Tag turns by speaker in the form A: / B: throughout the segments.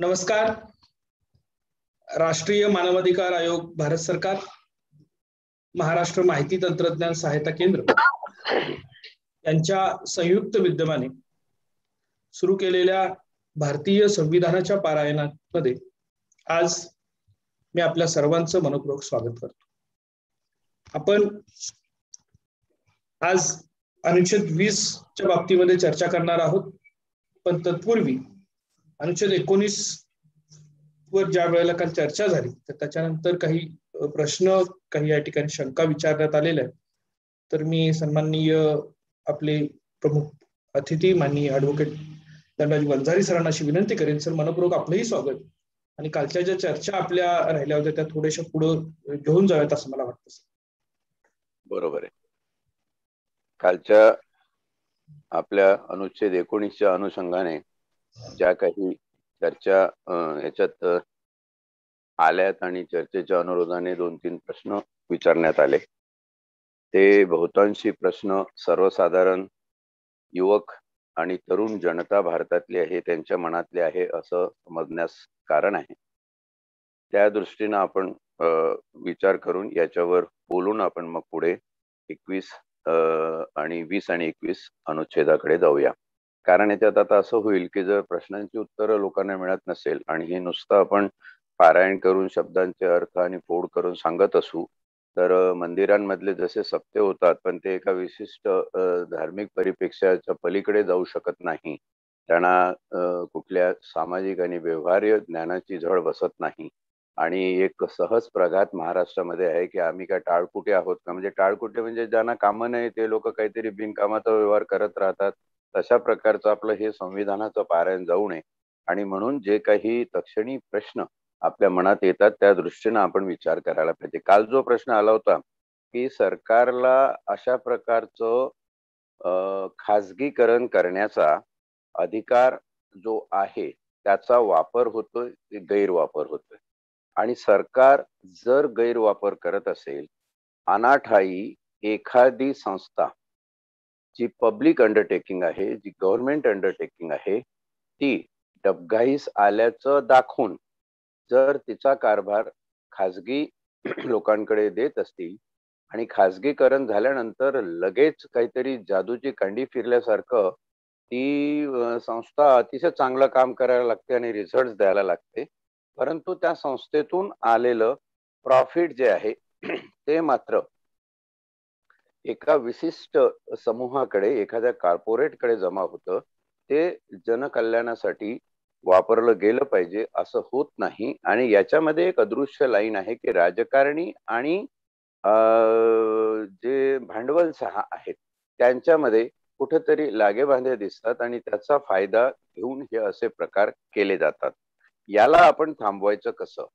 A: नमस्कार. राष्ट्रीय मानवाधिकार आयोग, भारत सरकार, महाराष्ट्र माहिती तंत्रज्ञान सहायता केंद्र यांच्या संयुक्त विद्यमाने सुरू केलेल्या भारतीय संविधानाच्या पारायणामध्ये आज मी आपल्या सर्वांचं मनपूर्वक स्वागत करतो. आपण आज अनुच्छेद 20 च्या बाबतीमध्ये चर्चा करणार आहोत, पण तत्पूर्वी अनुच्छेद 19 वर ज्या वेळेला काल चर्चा झाली तर त्याच्यानंतर काही प्रश्न, काही या ठिकाणी शंका विचारण्यात आलेल्या आहेत. तर मी सन्माननीय आपले प्रमुख अतिथी माननीय ॲडव्होकेट धनराज वंजारी सरांना अशी विनंती करेन, सर मनपूर्वक आपलंही स्वागत, आणि कालच्या ज्या चर्चा आपल्या राहिल्या होत्या त्या थोड्याशा पुढे घेऊन जाव्यात असं मला वाटतं. बरोबर आहे.
B: कालच्या आपल्या अनुच्छेद 19च्या अनुषंगाने ज्या काही चर्चा याच्यात आल्यात आणि चर्चेच्या अनुरोधाने 2-3 प्रश्न विचारण्यात आले. ते बहुतांशी प्रश्न सर्वसाधारण युवक आणि तरुण जनता भारतातली आहे, त्यांच्या मनातले आहे असं समजण्यास कारण आहे. त्या दृष्टीनं आपण विचार करून याच्यावर बोलून आपण मग पुढे 21 आणि 20 आणि 21 अनुच्छेदाकडे जाऊया. कारण याच्यात आता असं होईल की जर प्रश्नांची उत्तरं लोकांना मिळत नसेल आणि हे नुसतं आपण पारायण करून शब्दांचे अर्थ आणि फोड करून सांगत असू तर मंदिरांमधले जसे सप्ते होतात पण ते एका विशिष्ट धार्मिक परिप्रेक्ष्याच्या पलीकडे जाऊ शकत नाही, त्यांना कुठल्या सामाजिक आणि व्यवहार्य ज्ञानाची झळ बसत नाही. आणि एक सहज प्रघात महाराष्ट्रामध्ये आहे की आम्ही काय टाळकुटे आहोत का, म्हणजे टाळकुटे म्हणजे ज्यांना कामं नाही ते लोक काहीतरी बिनकामाचा व्यवहार करत राहतात, तशा प्रकारचं आपलं हे संविधानाचं पारायण जाऊ नये. आणि म्हणून जे काही तत्क्षणी प्रश्न आपल्या मनात येतात त्या दृष्टीनं आपण विचार करायला पाहिजे. काल जो प्रश्न आला होता की सरकारला अशा प्रकारचं खाजगीकरण करण्याचा अधिकार जो आहे त्याचा वापर होतोय, गैरवापर होतोय. आणि सरकार जर गैरवापर करत असेल, अनाठायी एखादी संस्था जी पब्लिक अंडरटेकिंग आहे, जी गव्हर्नमेंट अंडरटेकिंग आहे, ती डबघाईस आल्याचं दाखवून जर तिचा कारभार खाजगी लोकांकडे देत असतील आणि खाजगीकरण झाल्यानंतर लगेच काहीतरी जादूची कांडी फिरल्यासारखं ती संस्था अतिशय चांगलं काम करायला लागते आणि रिझल्ट द्यायला लागते, परंतु त्या संस्थेतून आलेलं प्रॉफिट जे आहे ते मात्र एका विशिष्ट समूहाकडे, एखाद्या कॉर्पोरेटकडे जमा होतं, ते जनकल्याणासाठी वापरलं गेलं पाहिजे असं होत नाही. आणि याच्यामध्ये एक अदृश्य लाईन आहे की राजकारणी आणि जे भांडवलशाह आहेत त्यांच्यामध्ये कुठेतरी लागेबांधे दिसतात आणि त्याचा फायदा घेऊन हे असे प्रकार केले जातात. याला आपण थांबवायचं कसं?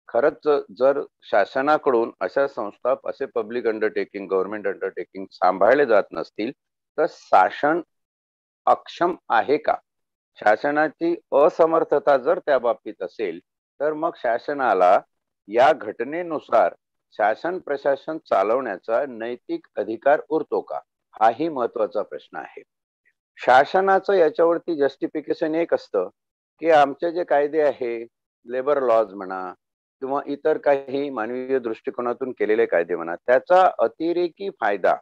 B: खरंच जर शासनाकडून अशा संस्था, असे पब्लिक अंडरटेकिंग, गव्हर्नमेंट अंडरटेकिंग सांभाळले जात नसतील तर शासन अक्षम आहे का? शासनाची असमर्थता जर त्या बाबतीत असेल तर मग शासनाला या घटनेनुसार शासन प्रशासन चालवण्याचा नैतिक अधिकार उरतो का? हाही महत्वाचा प्रश्न आहे. शासनाचं याच्यावरती जस्टिफिकेशन एक असतं की आमचे जे कायदे आहे, लेबर लॉज म्हणा किंवा इतर काही मानवीय दृष्टिकोनातून केलेले कायदे म्हणा, त्याचा अतिरेकी फायदा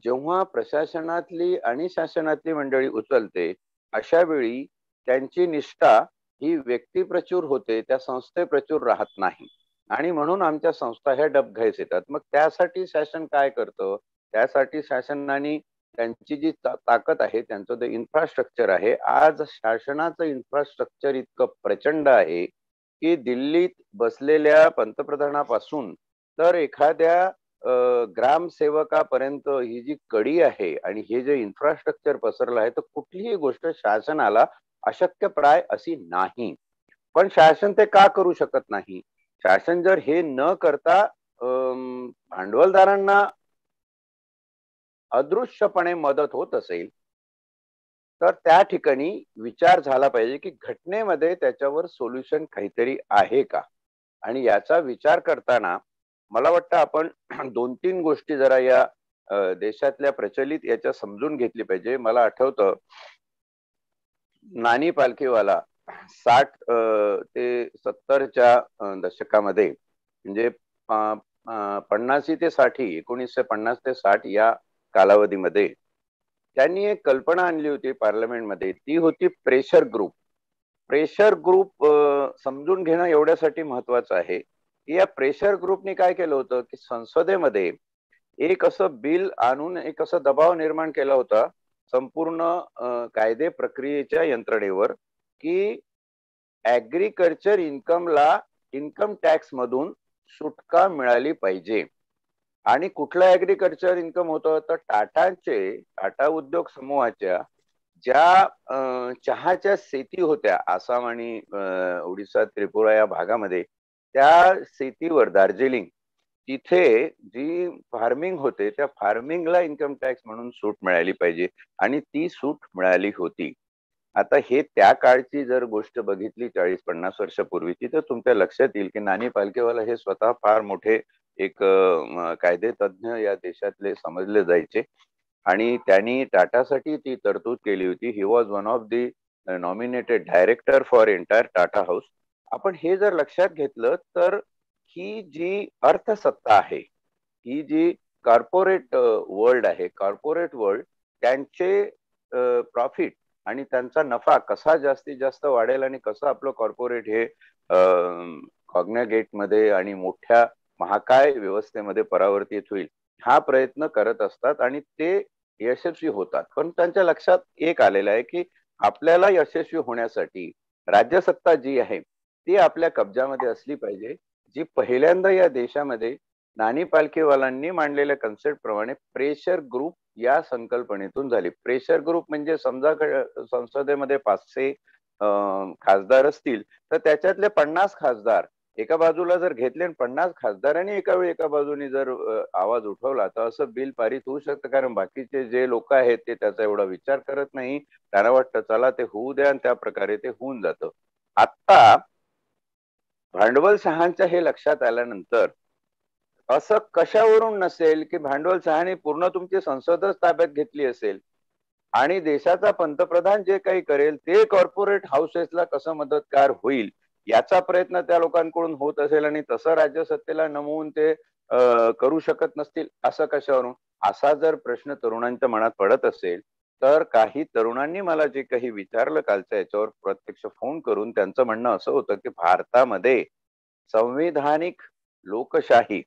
B: जेव्हा प्रशासनातली आणि शासनातली मंडळी उचलते अशा वेळी त्यांची निष्ठा ही व्यक्तिप्रचूर होते, त्या संस्थेप्रचूर राहत नाही. आणि म्हणून आमच्या संस्था ह्या डबघाईस येतात. मग त्यासाठी शासन काय करतं? त्यासाठी शासनाने त्यांची जी ताकद आहे, त्यांचं जे इन्फ्रास्ट्रक्चर आहे, आज शासनाचं इन्फ्रास्ट्रक्चर इतकं प्रचंड आहे की दिल्लीत बसलेल्या पंतप्रधानापासून तर एखाद्या ग्रामसेवकापर्यंत ही जी कडी आहे आणि हे जे इन्फ्रास्ट्रक्चर पसरलं आहे, तर कुठलीही गोष्ट शासनाला अशक्यप्राय अशी नाही. पण शासन ते का करू शकत नाही? शासन जर हे न करता भांडवलदारांना अदृश्यपणे मदत होत असेल तर त्या ठिकाणी विचार झाला पाहिजे की घटनेमध्ये त्याच्यावर सोल्युशन काहीतरी आहे का? आणि याचा विचार करताना मला वाटतं आपण 2-3 गोष्टी जरा या देशातल्या प्रचलित याच्या समजून घेतली पाहिजे. मला आठवतं नानी पालखीवाला 60 ते 70च्या दशकामध्ये म्हणजे 50 ते 60 1950 ते 60 या कालावधीमध्ये त्यांनी एक कल्पना आणली होती पार्लमेंटमध्ये. ती होती प्रेशर ग्रुप. प्रेशर ग्रुप समजून घेणं एवढ्यासाठी महत्वाचं आहे की या प्रेशर ग्रुपने काय केलं होतं की संसदेमध्ये एक असं बिल आणून एक असं दबाव निर्माण केला होता संपूर्ण कायदे प्रक्रियेच्या यंत्रणेवर की ऍग्रीकल्चर इन्कम टॅक्स मधून सुटका मिळाली पाहिजे. आणि कुठलं ऍग्रीकल्चर इन्कम होतं तर टाटा उद्योग समूहाच्या ज्या चहाच्या शेती होत्या आसाम आणि ओडिसा त्रिपुरा या भागामध्ये, त्या शेतीवर दार्जिलिंग तिथे जी फार्मिंग होते त्या फार्मिंगला इन्कम टॅक्स म्हणून सूट मिळाली पाहिजे आणि ती सूट मिळाली होती. आता हे त्या काळची जर गोष्ट बघितली 40-50 वर्षापूर्वीची तर तुमच्या लक्षात येईल की नानी पालखेवाला हे स्वतः फार मोठे एक कायदे तज्ञ या देशातले समजले जायचे आणि त्यांनी टाटासाठी ती तरतूद केली होती. He was one of the nominated director for entire Tata house. आपण हे जर लक्षात घेतलं तर ही जी अर्थसत्ता आहे, ही जी कॉर्पोरेट वर्ल्ड आहे, कॉर्पोरेट वर्ल्ड त्यांचे प्रॉफिट आणि त्यांचा नफा कसा जास्तीत जास्त वाढेल आणि कसं आपलं कॉर्पोरेट हे कॉग्निगेट मध्ये आणि मोठ्या महाकाय व्यवस्थेमध्ये परावर्तित होईल हा प्रयत्न करत असतात आणि ते यशस्वी होतात. पण त्यांच्या लक्षात एक आलेलं आहे की आपल्याला यशस्वी होण्यासाठी राज्यसत्ता जी आहे ती आपल्या कब्जामध्ये असली पाहिजे, जी पहिल्यांदा या देशामध्ये नानी पालखेवालांनी मांडलेल्या कन्सेप्ट प्रमाणे प्रेशर ग्रुप या संकल्पनेतून झाली. प्रेशर ग्रुप म्हणजे समजा संसदेमध्ये 500 खासदार असतील तर त्याच्यातले 50 खासदार एका बाजूला जर घेतले आणि 50 खासदारांनी एका वेळी एका बाजूने जर आवाज उठवला तर असं बिल पारित होऊ शकतं. कारण बाकीचे जे लोक आहेत ते त्याचा एवढा विचार करत नाही, त्यांना वाटतं चला ते होऊ द्या आणि त्या प्रकारे ते होऊन जातं. आता भांडवलशाहांच्या हे लक्षात आल्यानंतर असं कशावरून नसेल की भांडवलशाहाने पूर्ण तुमची संसदच ताब्यात घेतली असेल आणि देशाचा पंतप्रधान जे काही करेल ते कॉर्पोरेट हाऊसेसला कसं मदतगार होईल याचा प्रयत्न त्या लोकांकडून होत असेल आणि तसं राज्यसत्तेला नमवून ते करू शकत नसतील असं कशावरून, असा जर प्रश्न तरुणांच्या मनात पडत असेल तर काही तरुणांनी मला जे काही विचारलं कालच्या याच्यावर प्रत्यक्ष फोन करून, त्यांचं म्हणणं असं होतं की भारतामध्ये संविधानिक लोकशाही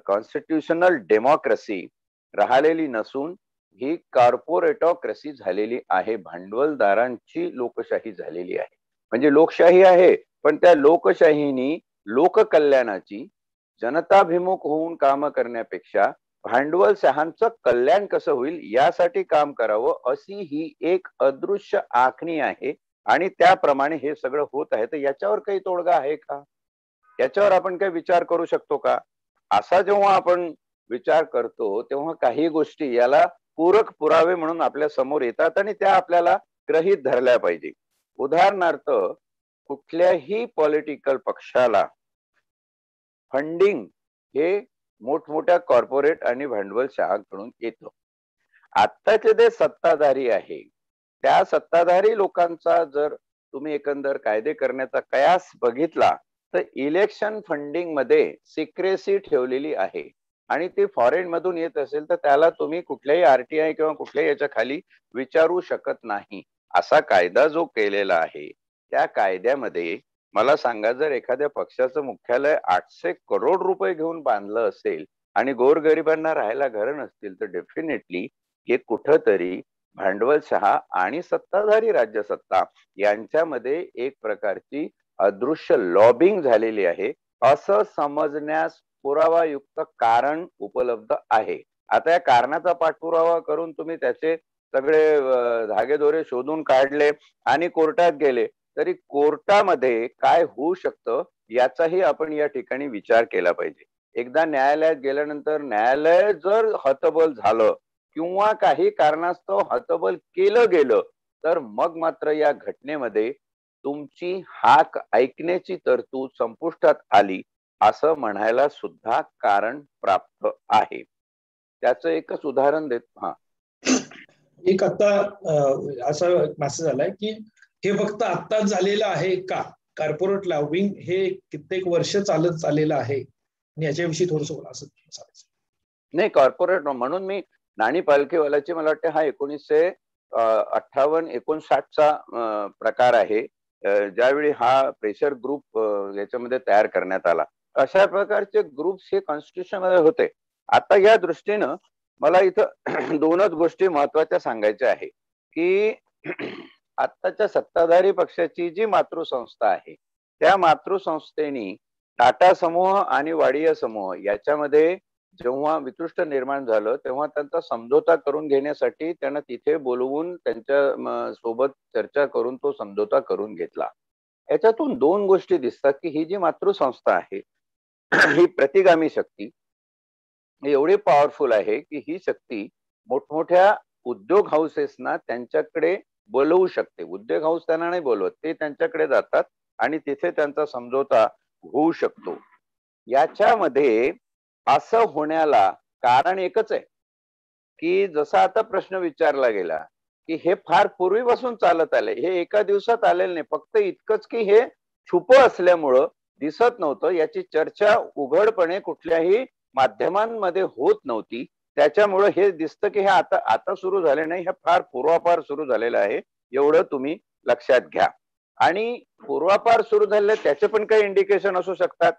B: कॉन्स्टिट्यूशनल डेमोक्रेसी राहिलेली नसून ही कॉर्पोरेटोक्रेसी झालेली आहे, भांडवलदारांची लोकशाही झालेली आहे. म्हणजे लोकशाही आहे पण त्या लोकशाहीनी लोककल्याणाची जनताभिमुख होऊन काम करण्यापेक्षा भांडवलशाहांचं कल्याण कसं होईल यासाठी काम करावं अशी ही एक अदृश्य आखणी आहे आणि त्याप्रमाणे हे सगळं होत आहे. तर याच्यावर काही तोडगा आहे का? याच्यावर आपण काही विचार करू शकतो का? असा जेव्हा आपण विचार करतो तेव्हा काही गोष्टी याला पूरक पुरावे म्हणून आपल्या समोर येतात आणि त्या आपल्याला गृहीत धरल्या पाहिजे. उदाहरणार्थ कुठल्याही पॉलिटिकल पक्षाला फंडिंग हे मोठमोठ्या कॉर्पोरेट आणि भांडवलशाहांकडून येतं. आत्ताचे जे सत्ताधारी आहे त्या सत्ताधारी लोकांचा जर तुम्ही एकंदर कायदे करण्याचा कयास बघितला तर इलेक्शन फंडिंग मध्ये सिक्रेसी ठेवलेली आहे आणि ते फॉरेन मधून येत असेल तर त्याला तुम्ही कुठल्याही आरटीआय किंवा कुठल्याही याच्या खाली विचारू शकत नाही. असा कायदा जो केलेला आहे त्या कायद्यामध्ये मला सांगा, जर एखाद्या पक्षाचं मुख्यालय 800 करोड रुपये घेऊन बांधलं असेल आणि गोरगरिबांना राहायला घर नसतील तर डेफिनेटली हे कुठंतरी भांडवलशाहा आणि सत्ताधारी राज्यसत्ता यांच्यामध्ये एक प्रकारची अदृश्य लॉबिंग झालेली आहे असं समजण्यास पुरावायुक्त कारण उपलब्ध आहे. आता या कारणाचा पाठपुरावा करून तुम्ही त्याचे सगळे धागेदोरे शोधून काढले आणि कोर्टात गेले तरी कोर्टामध्ये काय होऊ शकतं याचाही आपण या ठिकाणी विचार केला पाहिजे. एकदा न्यायालयात गेल्यानंतर न्यायालय जर हतबल झालं किंवा काही कारणास्तव हतबल केलं गेलं तर मग मात्र या घटनेमध्ये तुमची हाक ऐकण्याची तरतूद संपुष्टात आली असं म्हणायला सुद्धा कारण प्राप्त आहे. त्याचं एकच उदाहरण देतो.
A: एक आता असा मेसेज आलाय की हे फक्त आत्ताच झालेलं आहे का? कॉर्पोरेट लॉबिंग हे कित्येक वर्ष चालत आलेलं आहे आणि याच्याविषयी थोडंसं बोला असं सांगायचं.
B: नाही, कॉर्पोरेट म्हणून मी नाणी पालखीवाल्याची मला वाटतं हा 1958-59चा प्रकार आहे, ज्यावेळी हा प्रेशर ग्रुप याच्यामध्ये तयार करण्यात आला. अशा प्रकारचे ग्रुप्स हे कॉन्स्टिट्यूशन मध्ये होते. आता या दृष्टीनं मला इथं दोनच गोष्टी महत्वाच्या सांगायच्या आहे की आत्ताच्या सत्ताधारी पक्षाची जी मातृसंस्था आहे त्या मातृसंस्थेनी टाटा समूह आणि वाडिया समूह याच्यामध्ये जेव्हा वितुष्ट निर्माण झालं तेव्हा त्यांचा समझोता करून घेण्यासाठी त्यांना तिथे बोलवून त्यांच्या सोबत चर्चा करून तो समझोता करून घेतला. याच्यातून दोन गोष्टी दिसतात की ही जी मातृसंस्था आहे ही प्रतिगामी शक्ती एवढी पॉवरफुल आहे की ही शक्ती मोठमोठ्या उद्योग हाऊसेसना त्यांच्याकडे बोलवू शकते. उद्योग हाऊस त्यांना नाही बोलवत, ते त्यांच्याकडे जातात आणि तिथे त्यांचा समझोता होऊ शकतो. याच्यामध्ये असं होण्याला कारण एकच आहे की जसा आता प्रश्न विचारला गेला की हे फार पूर्वीपासून चालत आले, हे एका दिवसात आलेलं नाही. फक्त इतकंच की हे छुप असल्यामुळं दिसत नव्हतं, याची चर्चा उघडपणे कुठल्याही माध्यमांमध्ये होत नव्हती. त्याच्यामुळे हे दिसतं की हे आता सुरू झाले नाही, हे फार पूर्वापार सुरू झालेलं आहे, एवढं तुम्ही लक्षात घ्या. आणि पूर्वापार सुरू झालेलं त्याचे पण काही इंडिकेशन असू शकतात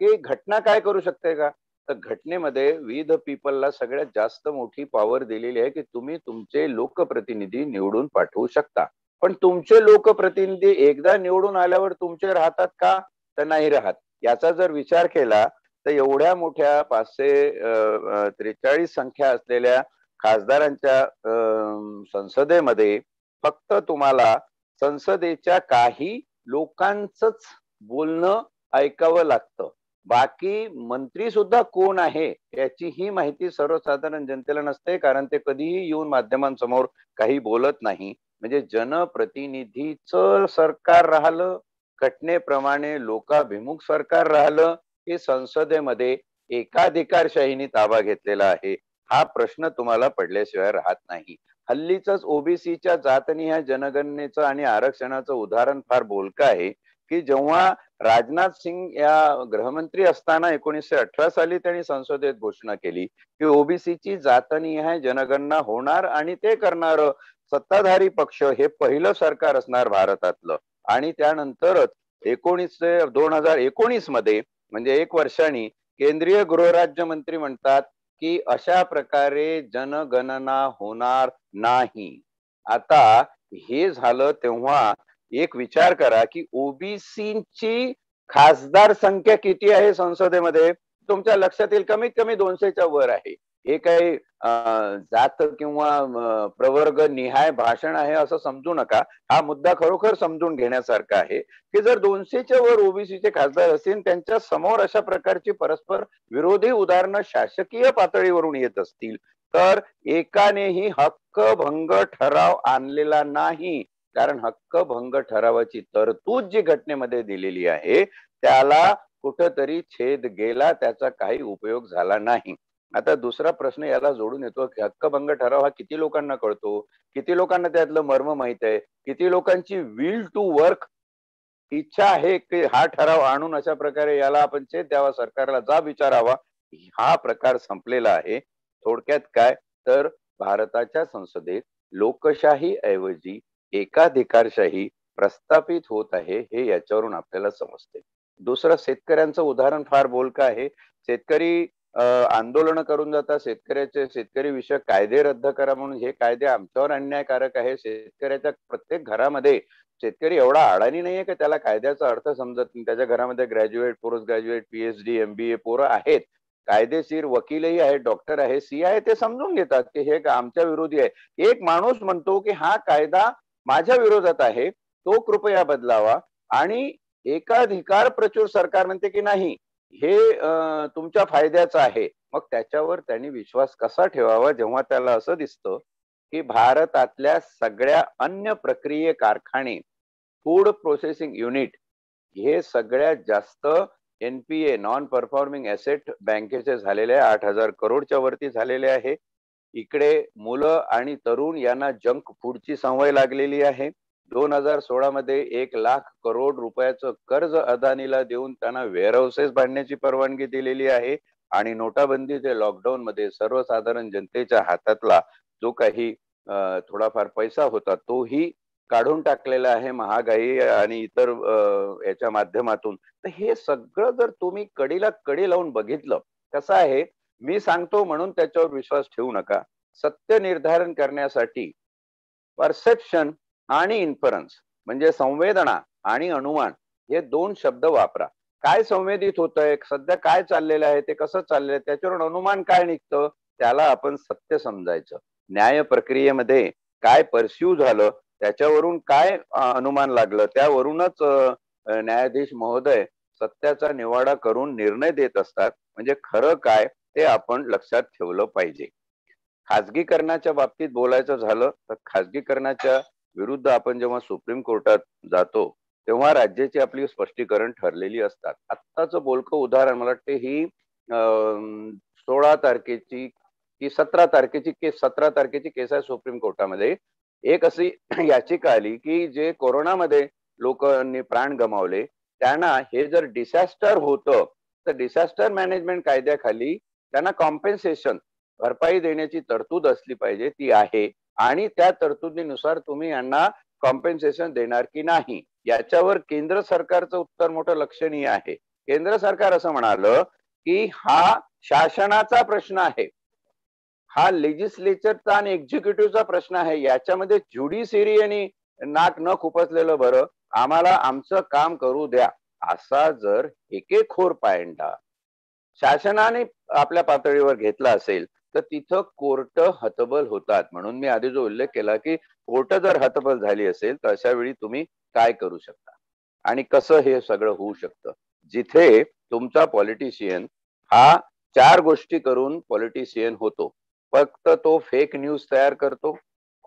B: की घटना काय करू शकते का? तर घटनेमध्ये वी द पीपलला सगळ्यात जास्त मोठी पॉवर दिलेली आहे की तुम्ही तुमचे लोकप्रतिनिधी निवडून पाठवू शकता. पण तुमचे लोकप्रतिनिधी एकदा निवडून आल्यावर तुमचे राहतात का? तर नाही राहत. याचा जर विचार केला तर एवढ्या मोठ्या 543 संख्या असलेल्या खासदारांच्या संसदेमध्ये फक्त तुम्हाला संसदेच्या काही लोकांचंच बोलणं ऐकावं लागतं. बाकी मंत्री सुद्धा कोण आहे याची ही माहिती सर्वसाधारण जनतेला नसते, कारण ते कधीही येऊन माध्यमांसमोर काही बोलत नाही. म्हणजे जनप्रतिनिधीचं सरकार राहिलं, घटनेप्रमाणे लोकाभिमुख सरकार राहिलं, की संसदेमध्ये एकाधिकारशाहीने ताबा घेतलेला आहे, हा प्रश्न तुम्हाला पडल्याशिवाय राहत नाही. हल्लीच ओबीसीच्या जातनिहाय जनगणनेचं आणि आरक्षणाचं उदाहरण फार बोलकं आहे की जेव्हा राजनाथ सिंग या गृहमंत्री असताना 1918 साली त्यांनी संसदेत घोषणा केली की ओबीसीची जातनिहाय जनगणना होणार आणि ते करणार सत्ताधारी पक्ष हे पहिलं सरकार असणार भारतातलं. आणि त्यानंतरच 2019 मध्ये म्हणजे एक वर्षांनी केंद्रीय गृहराज्यमंत्री म्हणतात की अशा प्रकारे जनगणना होणार नाही. आता हे झालं तेव्हा एक विचार करा की ओबीसीची खासदार संख्या किती आहे संसदेमध्ये? तुमच्या लक्षात येईल कमीत कमी 200च्या वर आहे. हे काही जात किंवा प्रवर्ग निहाय भाषण आहे असं समजू नका. हा मुद्दा खरोखर समजून घेण्यासारखा आहे की जर 200च्या वर ओबीसीचे खासदार असतील, त्यांच्या समोर अशा प्रकारची परस्पर विरोधी उदाहरणं शासकीय पातळीवरून येत असतील तर एकानेही हक्कभंग ठराव आणलेला नाही. कारण हक्कभंग ठरावाची तरतूद जी घटनेमध्ये दिलेली आहे त्याला कुठंतरी छेद गेला, त्याचा काही उपयोग झाला नाही. आता दुसरा प्रश्न याला जोडून येतो की हक्कभंग ठराव हा किती लोकांना कळतो, किती लोकांना त्यातलं मर्म माहित आहे, किती लोकांची विल टू वर्क इच्छा आहे की हा ठराव आणून अशा प्रकारे याला आपण छेद द्यावा, सरकारला जाब विचारावा. हा प्रकार संपलेला आहे. थोडक्यात काय तर भारताच्या संसदेत लोकशाही ऐवजी एकाधिकारशाही प्रस्थापित होत आहे, हे याच्यावरून आपल्याला समजते. दुसरं शेतकऱ्यांचं उदाहरण फार बोलकं आहे. शेतकरी आंदोलन करून जातात, शेतकरी विषयक कायदे रद्द करा म्हणून. हे कायदे आमच्यावर अन्यायकारक आहे. शेतकऱ्याच्या प्रत्येक घरामध्ये शेतकरी एवढा अडाणी नाहीये की त्याला कायद्याचा अर्थ समजत नाही. त्याच्या घरामध्ये graduate, post graduate, PhD, MBA पोरं आहेत, कायदेशीर वकीलही आहेत, डॉक्टर आहे, सी आहे. ते समजून घेतात की हे आमच्या विरोधी आहे. एक माणूस म्हणतो की हा कायदा माझ्या विरोधात आहे, तो कृपया बदलावा. आणि एकाधिकार प्रचूर सरकार म्हणते की नाही हे तुमच्या फायद्याचं आहे. मग त्याच्यावर त्यांनी विश्वास कसा ठेवावा जेव्हा त्याला असं दिसतं की भारतातल्या सगळ्या अन्न प्रक्रिये कारखाने, फूड प्रोसेसिंग युनिट हे सगळ्यात जास्त एनपीए नॉन परफॉर्मिंग एसेट बँकेचे झालेले आहे, 8,000 करोडच्या वरती झालेले आहे. इकडे मुलं आणि तरुण यांना जंक फूडची सवय लागलेली आहे. 2016 मध्ये 1,00,000 करोड रुपयाचं कर्ज अदानीला देऊन त्यांना वेअर हाऊसेस बांधण्याची परवानगी दिलेली आहे. आणि नोटाबंदी ते लॉकडाऊन मध्ये सर्वसाधारण जनतेच्या हातातला जो काही थोडाफार पैसा होता तोही काढून टाकलेला आहे महागाई आणि इतर याच्या माध्यमातून. तर हे सगळं जर तुम्ही कडीला कडी लावून बघितलं, कसं आहे, मी सांगतो म्हणून त्याच्यावर विश्वास ठेवू नका. सत्य निर्धारण करण्यासाठी परसेप्शन आणि इन्फरन्स म्हणजे संवेदना आणि अनुमान हे 2 शब्द वापरा. काय संवेदित होतंय, सध्या काय चाललेलं आहे, ते कसं चाललंय, त्याच्यावरून अनुमान काय निघतं, त्याला आपण सत्य समजायचं. न्याय प्रक्रियेमध्ये काय परस्यू झालं, त्याच्यावरून काय अनुमान लागलं, त्यावरूनच न्यायाधीश महोदय सत्याचा निवाडा करून निर्णय देत असतात. म्हणजे खरं काय ते आपण लक्षात ठेवलं पाहिजे. खाजगीकरणाच्या बाबतीत बोलायचं झालं तर खाजगीकरणाच्या विरुद्ध आपण जेव्हा सुप्रीम कोर्टात जातो तेव्हा राज्याची आपली स्पष्टीकरण ठरलेली असतात. आत्ताचं बोलकं उदाहरण मला वाटते ही 16 तारखेची की 17 तारखेची केस 17 तारखेची केस आहे सुप्रीम कोर्टामध्ये. एक अशी याचिका आली की जे कोरोनामध्ये लोकांनी प्राण गमावले त्यांना हे जर डिसॅस्टर होतं तर डिसॅस्टर मॅनेजमेंट कायद्याखाली त्यांना कॉम्पेन्सेशन भरपाई देण्याची तरतूद असली पाहिजे, ती आहे. आणि त्या तरतुदीनुसार तुम्ही यांना कॉम्पेन्सेशन देणार की नाही याच्यावर केंद्र सरकारचं उत्तर मोठं लक्षणीय आहे. केंद्र सरकार असं म्हणालं की हा शासनाचा प्रश्न आहे, हा लेजिस्लेचरचा आणि एक्झिक्युटिव्हचा प्रश्न आहे, याच्यामध्ये ज्युडिशियरी आणि नाक न खुपसलेलं बरं, आम्हाला आमचं काम करू द्या. असा जर एकेखोर पायंडा शासनाने आपल्या पातळीवर घेतला असेल तर तिथं कोर्ट हतबल होतात. म्हणून मी आधी जो उल्लेख केला की कोर्ट जर हतबल झाली असेल तर अशा वेळी तुम्ही काय करू शकता आणि कसं हे सगळं होऊ शकतं. जिथे तुमचा पॉलिटिशियन हा 4 गोष्टी करून पॉलिटिशियन होतो. फक्त तो फेक न्यूज तयार करतो,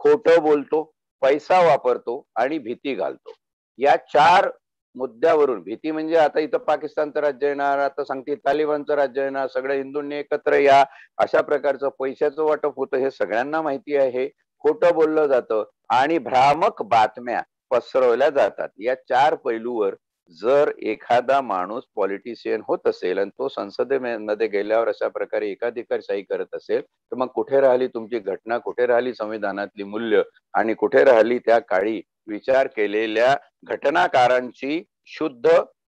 B: खोटं बोलतो, पैसा वापरतो आणि भीती घालतो. या 4 मुद्द्यावरून, भीती म्हणजे आता इथं पाकिस्तानचं राज्य येणार, आता सांगते तालिबानचं राज्य येणार, सगळ्या हिंदूंनी एकत्र या, अशा प्रकारचं पैशाचं वाटप होतं हे सगळ्यांना माहिती आहे. खोटं बोललं जातं आणि भ्रामक बातम्या पसरवल्या जातात. या 4 पैलूवर जर एखादा माणूस पॉलिटिशियन होत असेल आणि तो संसदेमध्ये गेल्यावर अशा प्रकारे एकाधिकारशाही करत असेल तर मग कुठे राहिली तुमची घटना, कुठे राहिली संविधानातली मूल्य आणि कुठे राहिली त्या काळी विचार केलेल्या घटनाकारांची शुद्ध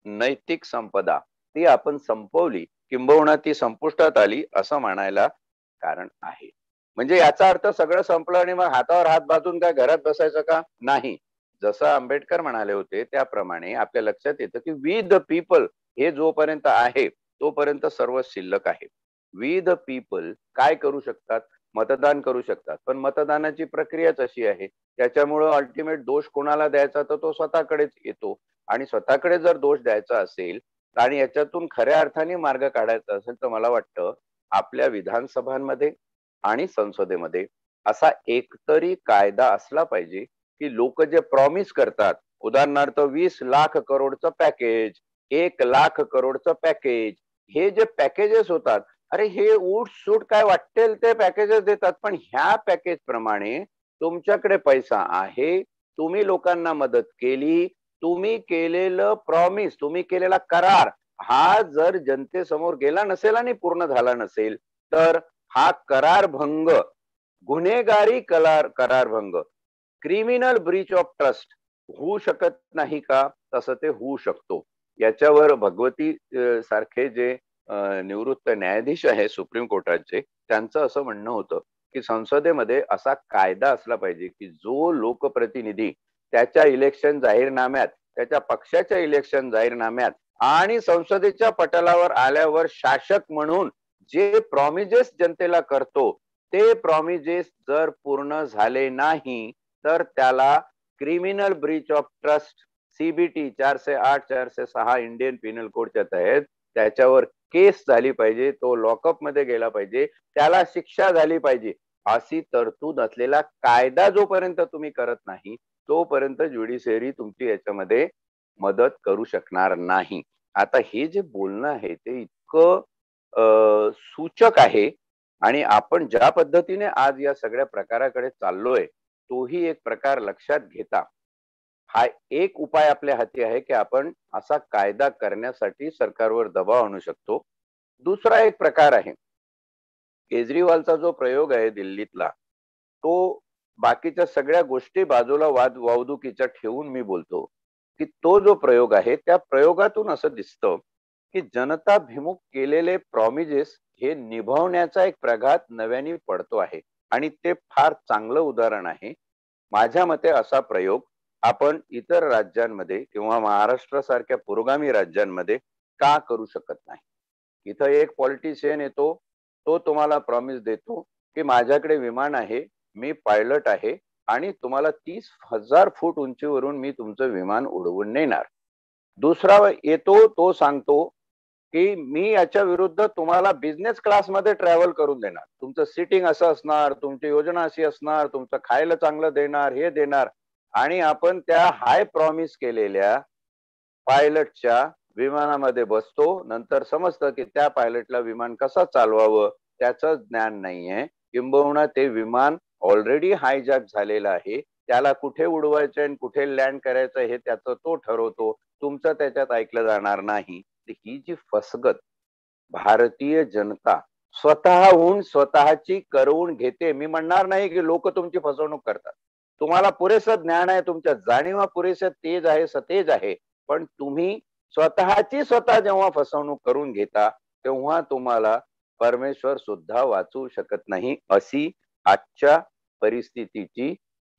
B: नैतिक संपदा. ती आपण संपवली, किंबहुना ती संपुष्टात आली असं म्हणायला कारण आहे. म्हणजे याचा अर्थ सगळं संपलं आणि मग हातावर हात बांधून काय घरात बसायचं का? नाही. जसं आंबेडकर म्हणाले होते त्याप्रमाणे आपल्या लक्षात येतं की वी द पीपल हे जोपर्यंत आहे तोपर्यंत सर्व शिल्लक आहे. वी द पीपल काय करू शकतात? मतदान करू शकतात. पण मतदानाची प्रक्रियाच अशी आहे, त्याच्यामुळं अल्टिमेट दोष कोणाला द्यायचा तर तो स्वतःकडेच येतो. आणि स्वतःकडे जर दोष द्यायचा असेल आणि याच्यातून खऱ्या अर्थाने मार्ग काढायचा असेल तर मला वाटतं आपल्या विधानसभांमध्ये आणि संसदेमध्ये असा एकतरी कायदा असला पाहिजे की लोक जे प्रॉमिस करतात, उदाहरणार्थ 20 लाख करोडचं पॅकेज, 1 लाख करोडचं पॅकेज, हे जे पॅकेजेस होतात, अरे हे उठ सूट काय वाटेल ते पॅकेजेस देतात. पण ह्या पॅकेज प्रमाणे तुमच्याकडे पैसा आहे, तुम्ही लोकांना मदत केली, तुम्ही केलेलं प्रॉमिस, तुम्ही केलेला करार हा जर जनतेसमोर गेला नसेल आणि पूर्ण झाला नसेल तर हा करारभंग, गुन्हेगारी करारभंग, क्रिमिनल ब्रीच ऑफ ट्रस्ट होऊ शकत नाही का? तसं ते होऊ शकतो. याच्यावर भगवती सारखे जे निवृत्त न्यायाधीश आहे सुप्रीम कोर्टाचे, त्यांचं असं म्हणणं होतं की संसदेमध्ये असा कायदा असला पाहिजे की जो लोकप्रतिनिधी त्याच्या इलेक्शन जाहीरनाम्यात, त्याच्या पक्षाच्या इलेक्शन जाहीरनाम्यात आणि संसदेच्या पटलावर आल्यावर शासक म्हणून जे प्रॉमिजेस जनतेला करतो ते प्रॉमिजेस जर पूर्ण झाले नाही तर त्याला criminal Breach of trust CBT 408 406 Indian Pinal कोडच्या तहत त्याच्यावर केस झाली पाहिजे, तो लॉकअप मध्ये गेला पाहिजे, त्याला शिक्षा झाली पाहिजे. अशी तरतूद असलेला कायदा जोपर्यंत तुम्ही करत नाही तोपर्यंत ज्युडिशियरी तुमची याच्यामध्ये मदत करू शकणार नाही. आता हे जे बोलणं आहे ते इतकं सूचक आहे आणि आपण ज्या पद्धतीने आज या सगळ्या प्रकाराकडे चाललोय तोही एक प्रकार लक्षात घेता हा एक उपाय आपल्या हाती आहे की आपण असा कायदा करण्यासाठी सरकारवर दबाव आणू शकतो. दुसरा एक प्रकार आहे, केजरीवालचा जो प्रयोग आहे दिल्लीतला, तो बाकीच्या सगळ्या गोष्टी बाजूला वावदुकीच्या ठेवून मी बोलतो की तो जो प्रयोग आहे त्या प्रयोगातून असं दिसतं की जनताभिमुख केलेले प्रॉमिजेस हे निभावण्याचा एक प्रघात नव्याने पडतो आहे आणि ते फार चांगलं उदाहरण आहे. माझ्या मते असा प्रयोग आपण इतर राज्यांमध्ये किंवा महाराष्ट्रासारख्या पुरोगामी राज्यांमध्ये का करू शकत नाही? इथं एक पॉलिटिशियन येतो, तो तुम्हाला प्रॉमिस देतो की माझ्याकडे विमान आहे, मी पायलट आहे आणि तुम्हाला 30,000 फूट उंचीवरून मी तुमचं विमान उडवून नेणार. दुसरा येतो, तो सांगतो की मी याच्या विरुद्ध तुम्हाला बिझनेस क्लासमध्ये ट्रॅव्हल करून देणार, तुमचं सिटिंग असं असणार, तुमची योजना अशी असणार, तुमचं खायला चांगलं देणार, हे देणार. आणि आपण त्या हाय प्रॉमिस केलेल्या पायलटच्या विमानामध्ये बसतो. नंतर समजतं की त्या पायलटला विमान कसं चालवावं त्याचं ज्ञान नाहीये, किंबहुना ते विमान ऑलरेडी हायजॅक झालेलं आहे, त्याला कुठे उडवायचं आणि कुठे लँड करायचं हे त्याचं तो ठरवतो, तुमचं त्याच्यात ऐकलं जाणार नाही. ही जी फसगत भारतीय जनता स्वतःहून स्वतःची करवून घेते. मी म्हणणार नाही की लोक तुमची फसवणूक करतात, तुम्हाला पुरेसं ज्ञान आहे, तुमच्या जाणीवा पुरेसे तेज आहे, सतेज आहे, पण तुम्ही स्वतःची स्वतः जेव्हा फसवणूक करून घेता तेव्हा तुम्हाला परमेश्वर सुद्धा वाचवू शकत नाही. अशी आजच्या परिस्थितीची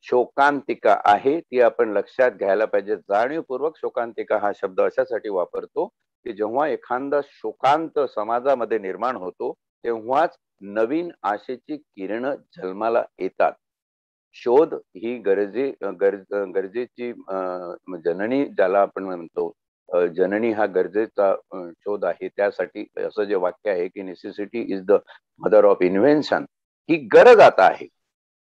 B: शोकांतिका आहे, ती आपण लक्षात घ्यायला पाहिजे. जाणीवपूर्वक शोकांतिका हा शब्द अशासाठी वापरतो की जेव्हा एखादा शोकांत समाजामध्ये निर्माण होतो तेव्हाच नवीन आशेची किरण जन्माला येतात. शोध ही गरजेची जननी ज्याला आपण म्हणतो, जननी हा गरजेचा शोध आहे. त्यासाठी असं जे वाक्य आहे की necessity is the mother of invention, ही गरज आता आहे.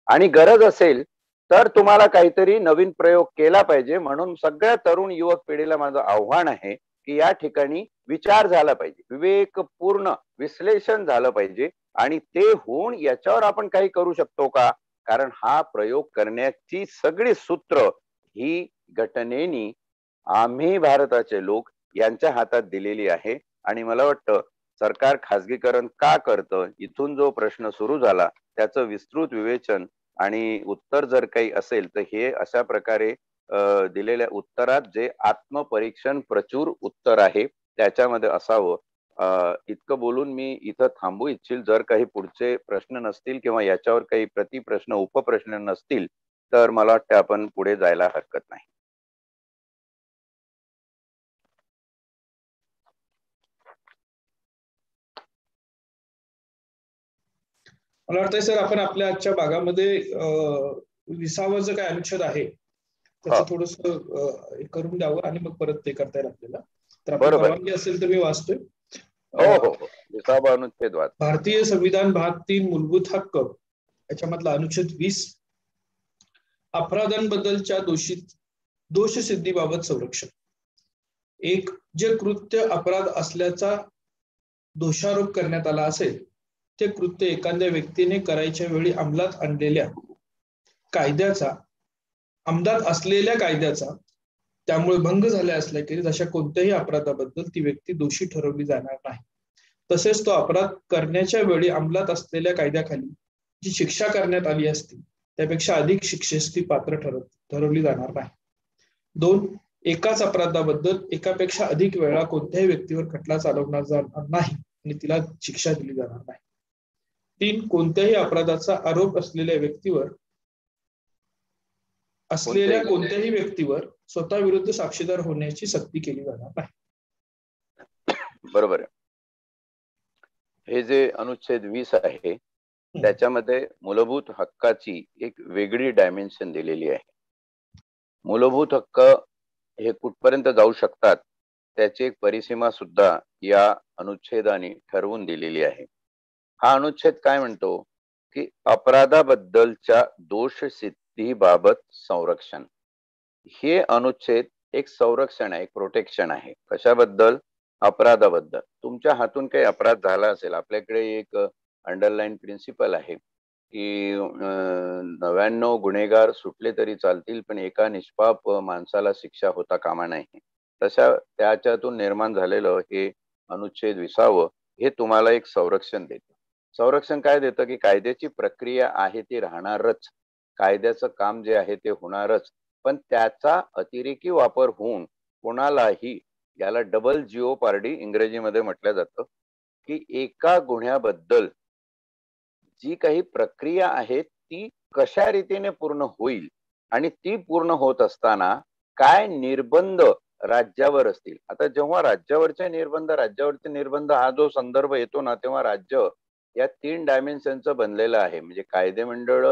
B: आणि गरज असेल तर तुम्हाला काहीतरी नवीन प्रयोग केला पाहिजे. म्हणून सगळ्या तरुण युवक पिढीला माझं आव्हान आहे की या ठिकाणी विचार झाला पाहिजे, विवेकपूर्ण विश्लेषण झालं पाहिजे आणि ते होऊन याच्यावर आपण काही करू शकतो का? कारण हा प्रयोग करण्याची सगळी सूत्र ही घटनेनी आम्ही भारताचे लोक यांच्या हातात दिलेली आहे. आणि मला वाटतं सरकार खासगीकरण का करतं, इथून जो प्रश्न सुरू झाला त्याचं विस्तृत विवेचन आणि उत्तर जर काही असेल तर हे अशा प्रकारे दिलेल्या उत्तरात जे आत्मपरीक्षण प्रचूर उत्तर आहे त्याच्यामध्ये असावं. इतकं बोलून मी इथं थांबू इच्छिल. जर काही पुढचे प्रश्न नसतील किंवा याच्यावर काही प्रतिप्रश्न उपप्रश्न नसतील तर मला वाटतं आपण पुढे जायला हरकत नाही.
A: मला वाटतंय सर आपण आपल्या आजच्या भागामध्ये 20वा जो काय अनुच्छेद आहे त्याचं थोडस करून द्यावं आणि मग परत ते करता येईल आपल्याला. तर आपली परवानगी असेल तर मी वाचतोय.
B: हो, 20वा अनुच्छेद वाच.
A: भारतीय संविधान भाग 3 मूलभूत हक्क याच्यामधला अनुच्छेद 20 अपराधांबद्दलच्या दोष सिद्धीबाबत संरक्षण. एक, जे कृत्य अपराध असल्याचा दोषारोप करण्यात आला असेल ते कृत्य एखाद्या व्यक्तीने करायच्या वेळी अंमलात असलेल्या कायद्याचा त्यामुळे भंग झाला असला की अशा कोणत्याही अपराधाबद्दल ती व्यक्ती दोषी ठरवली जाणार नाही. तसेच तो अपराध करण्याच्या वेळी अंमलात असलेल्या कायद्याखाली जी शिक्षा करण्यात आली असती त्यापेक्षा अधिक शिक्षेस ती पात्र ठरवली जाणार नाही. 2, एकाच अपराधाबद्दल एकापेक्षा अधिक वेळा कोणत्याही व्यक्तीवर खटला चालवणार जाणार नाही आणि तिला शिक्षा दिली जाणार नाही. 3, कोणत्याही अपराधाचा आरोप असलेल्या व्यक्तीवर स्वतः विरुद्ध साक्षीदार होण्याची सक्ती केली जाणार नाही.
B: बरोबर आहे. हे जे अनुच्छेद 20 आहे त्याच्यामध्ये मूलभूत हक्काची एक वेगळी डायमेन्शन दिलेली आहे. मूलभूत हक्क हे कुठपर्यंत जाऊ शकतात त्याची एक परिसीमा सुद्धा या अनुच्छेदाने ठरवून दिलेली आहे. हा अनुच्छेद काय म्हणतो की अपराधाबद्दलच्या दोषसिद्धीबाबत संरक्षण. हे अनुच्छेद एक संरक्षण आहे, एक प्रोटेक्शन आहे. कशाबद्दल? अपराधाबद्दल. तुमच्या हातून काही अपराध झाला असेल, आपल्याकडे एक अंडरलाईन प्रिन्सिपल आहे की 99 गुन्हेगार सुटले तरी चालतील, पण एका निष्पाप माणसाला शिक्षा होता कामा नाही. तशा त्याच्यातून निर्माण झालेलं हे अनुच्छेद 20 हे तुम्हाला एक संरक्षण देतं. संरक्षण काय देतं की कायद्याची प्रक्रिया आहे ती राहणारच, कायद्याचं काम जे आहे ते होणारच, पण त्याचा अतिरेकी वापर होऊन कोणालाही, याला डबल जिओपार्डी इंग्रजीमध्ये म्हटलं जातं, की एका गुन्ह्याबद्दल जी काही प्रक्रिया आहे ती कशा रीतीने पूर्ण होईल आणि ती पूर्ण होत असताना काय निर्बंध राज्यावर असतील. आता जेव्हा राज्यावरचे निर्बंध हा जो संदर्भ येतो ना, तेव्हा राज्य या 3 डायमेन्शनचं बनलेलं आहे. म्हणजे कायदे मंडळ,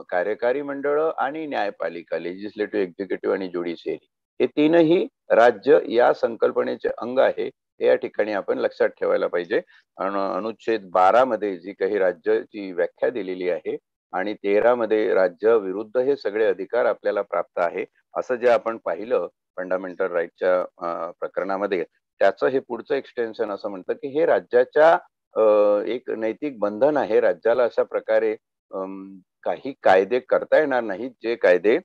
B: कार्यकारी मंडळ आणि न्यायपालिका, लेजिस्लेटिव्ह, एक्झिक्युटिव्ह आणि ज्युडिशियरी, हे तीनही राज्य या संकल्पनेचे अंग आहे. हे या ठिकाणी आपण लक्षात ठेवायला पाहिजे. अनुच्छेद 12 मध्ये जी काही राज्याची व्याख्या दिलेली आहे आणि 13 मध्ये राज्य विरुद्ध हे सगळे अधिकार आपल्याला प्राप्त आहे, असं जे आपण पाहिलं फंडामेंटल राईटच्या प्रकरणामध्ये, त्याचं हे पुढचं एक्सटेन्शन असं म्हणतं की हे राज्याच्या एक नैतिक बंधन आहे. राज्याला अशा प्रकारे काही कायदे करता येणार नाहीत जे कायदे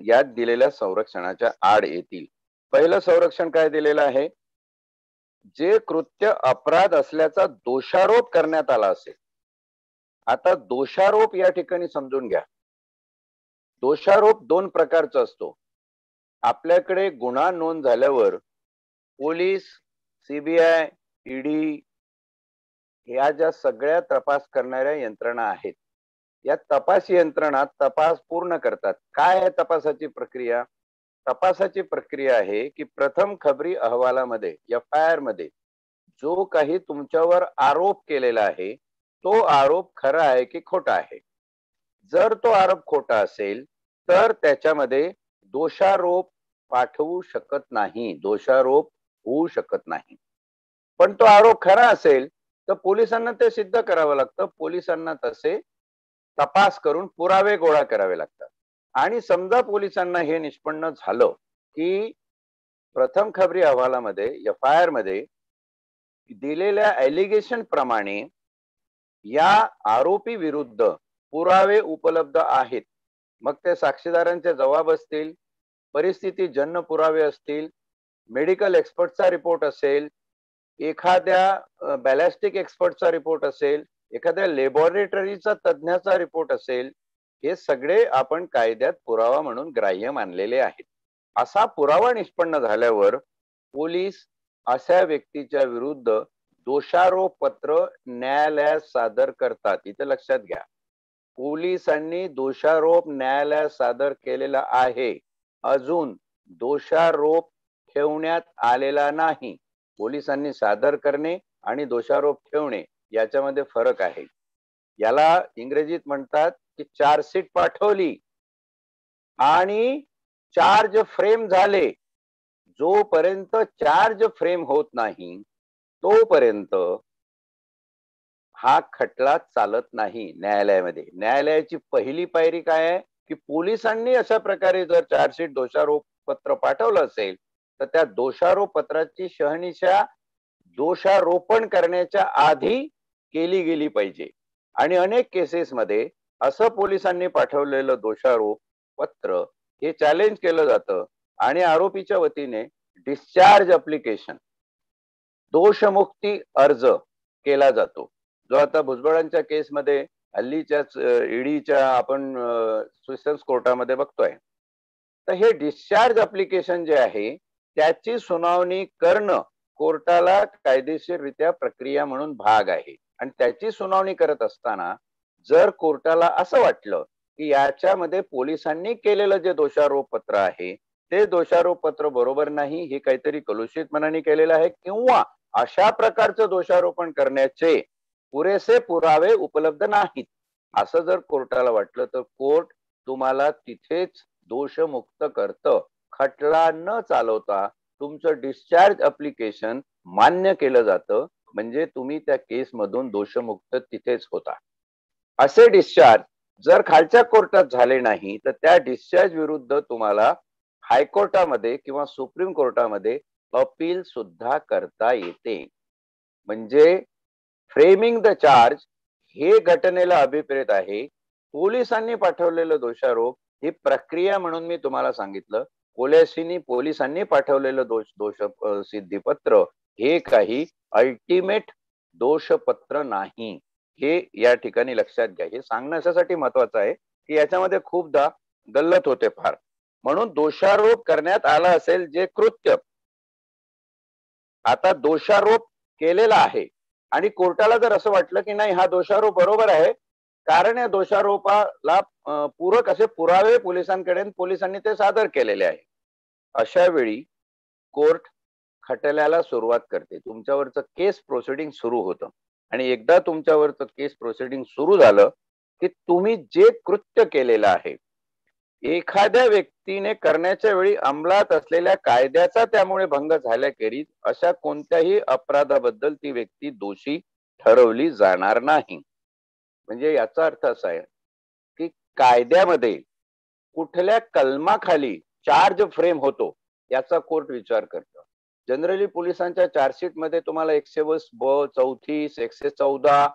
B: यात दिलेल्या संरक्षणाच्या आड येतील. पहिलं संरक्षण काय दिलेलं आहे? जे कृत्य अपराध असल्याचा दोषारोप करण्यात आला असेल. आता दोषारोप या ठिकाणी समजून घ्या. दोषारोप 2 प्रकारचा असतो. आपल्याकडे गुन्हा नोंद झाल्यावर पोलीस, सीबीआय, ईडी या ज्या सगळ्या तपास करणाऱ्या यंत्रणा आहेत, या तपास यंत्रणा तपास पूर्ण करतात. काय आहे तपासाची प्रक्रिया? तपासाची प्रक्रिया आहे की प्रथम खबरी अहवालामध्ये, FIR मध्ये जो काही तुमच्यावर आरोप केलेला आहे तो आरोप खरा आहे की खोटा आहे. जर तो आरोप खोटा असेल तर त्याच्यामध्ये दोषारोप पाठवू शकत नाही, दोषारोप होऊ शकत नाही. पण तो आरोप खरा असेल तर पोलिसांना ते सिद्ध करावं लागतं. पोलिसांना तसे तपास करून पुरावे गोळा करावे लागतात. आणि समजा पोलिसांना हे निष्पन्न झालं की प्रथम खबरी अहवालामध्ये, FIR मध्ये दिलेल्या ॲलिगेशन प्रमाणे या आरोपी विरुद्ध पुरावे उपलब्ध आहेत, मग ते साक्षीदारांचे जबाब असतील, परिस्थितीजन्य पुरावे असतील, मेडिकल एक्सपर्टचा रिपोर्ट असेल, एखाद्या बॅलिस्टिक एक्सपर्टचा रिपोर्ट असेल, एखाद्या लॅबोरेटरीचा तज्ञाचा रिपोर्ट असेल, हे सगळे आपण कायद्यात पुरावा म्हणून ग्राह्य मानलेले आहेत. असा पुरावा निष्पन्न झाल्यावर पोलीस अशा व्यक्तीच्या विरुद्ध दोषारोप पत्र न्यायालयात सादर करतात. इथे लक्षात घ्या, पोलिसांनी दोषारोप न्यायालयात सादर केलेला आहे, अजून दोषारोप ठेवण्यात आलेला नाही. पोलिसांनी सादर करणे आणि दोषारोप ठेवणे याच्यामध्ये फरक आहे. याला इंग्रजीत म्हणतात की चार्जशीट पाठवली आणि चार्ज फ्रेम झाले, जोपर्यंत चार्ज फ्रेम होत नाही तोपर्यंत हा खटला चालत नाही न्यायालयामध्ये. न्यायालयाची पहिली पायरी काय आहे की पोलिसांनी अशा प्रकारे जर चार्जशीट दोषारोप पत्र पाठवलं असेल तर त्या दोषारोप पत्राची शहानिशा दोषारोपण करण्याच्या आधी केली गेली पाहिजे. आणि अनेक केसेसमध्ये असं पोलिसांनी पाठवलेलं दोषारोप पत्र हे चॅलेंज केलं जातं आणि आरोपीच्या वतीने डिस्चार्ज अप्लिकेशन, दोषमुक्ती अर्ज केला जातो, जो आता भुजबळांच्या केसमध्ये हल्लीच्याच ईडीच्या आपण सेशन्स कोर्टामध्ये बघतोय. तर हे डिस्चार्ज अप्लिकेशन जे आहे त्याची सुनावणी करणं कोर्टाला कायदेशीररित्या प्रक्रिया म्हणून भाग आहे. आणि त्याची सुनावणी करत असताना जर कोर्टाला असं वाटलं की याच्यामध्ये पोलिसांनी केलेलं जे दोषारोप पत्र आहे ते दोषारोप पत्र बरोबर नाही, हे काहीतरी कलुषित मनाने केलेलं आहे, किंवा अशा प्रकारचं दोषारोपण करण्याचे पुरेसे पुरावे उपलब्ध नाहीत, असं जर कोर्टाला वाटलं तर कोर्ट तुम्हाला तिथेच दोषमुक्त करतं. खटला न चालवता तुमचं डिस्चार्ज अप्लिकेशन मान्य केलं जातं, म्हणजे तुम्ही त्या केस मधून दोषमुक्त तिथेच होता. असे डिस्चार्ज जर खालच्या कोर्टात झाले नाही तर त्या डिस्चार्ज विरुद्ध तुम्हाला हायकोर्टामध्ये किंवा सुप्रीम कोर्टामध्ये अपील सुद्धा करता येते. म्हणजे फ्रेमिंग द चार्ज हे घटनेला अभिप्रेत आहे. पोलिसांनी पाठवलेलं दोषारोप ही प्रक्रिया म्हणून मी तुम्हाला सांगितलं. पोलिसांनी पाठवलेलं दोष सिद्धीपत्र हे काही अल्टिमेट दोषपत्र नाही, हे या ठिकाणी लक्षात घ्या. हे सांगणं अशासाठी महत्वाचं आहे की याच्यामध्ये खूपदा गल्लत होते फार. म्हणून दोषारोप करण्यात आला असेल जे कृत्य, आता दोषारोप केलेला आहे आणि कोर्टाला जर असं वाटलं की नाही हा दोषारोप बरोबर आहे, कारण या दोषारोपाला पूरक असे पुरावे पोलिसांनी ते सादर केलेले आहे, अशा वेळी कोर्ट खटल्याला सुरुवात करते. तुमच्यावरचं केस प्रोसिडिंग सुरू होतं आणि एकदा तुमच्यावरचं केस प्रोसिडिंग सुरू झालं की तुम्ही जे कृत्य केलेलं आहे, एखाद्या व्यक्तीने करण्याच्या वेळी अंमलात असलेल्या कायद्याचा त्यामुळे भंग झाल्याखेरीज अशा कोणत्याही अपराधाबद्दल ती व्यक्ती दोषी ठरवली जाणार नाही. म्हणजे याचा अर्थ असा आहे की कायद्यामध्ये कुठल्या कलमाखाली चार्ज फ्रेम होतो याचा कोर्ट विचार करतो. जनरली पोलिसांच्या चार्जशीट मध्ये तुम्हाला 120B, 34, 114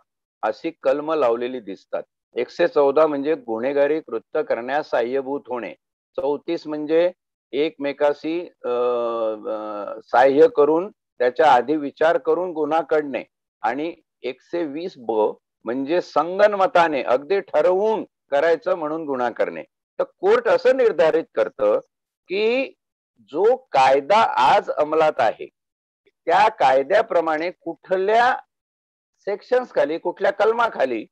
B: अशी कलम लावलेली दिसतात. 114 म्हणजे गुन्हेगारी कृत्य करण्यास साह्यभूत होणे, 34 म्हणजे एकमेकाशी साह्य करून त्याच्या आधी विचार करून गुन्हा करणे आणि 120B म्हणजे संगनमताने अगदी ठरवून करायचं म्हणून गुन्हा करणे. तर कोर्ट असं निर्धारित करतं की जो कायदा आज अंमलात आहे त्या कायद्याप्रमाणे कुठल्या सेक्शन्स खाली, कुठल्या कलमाखाली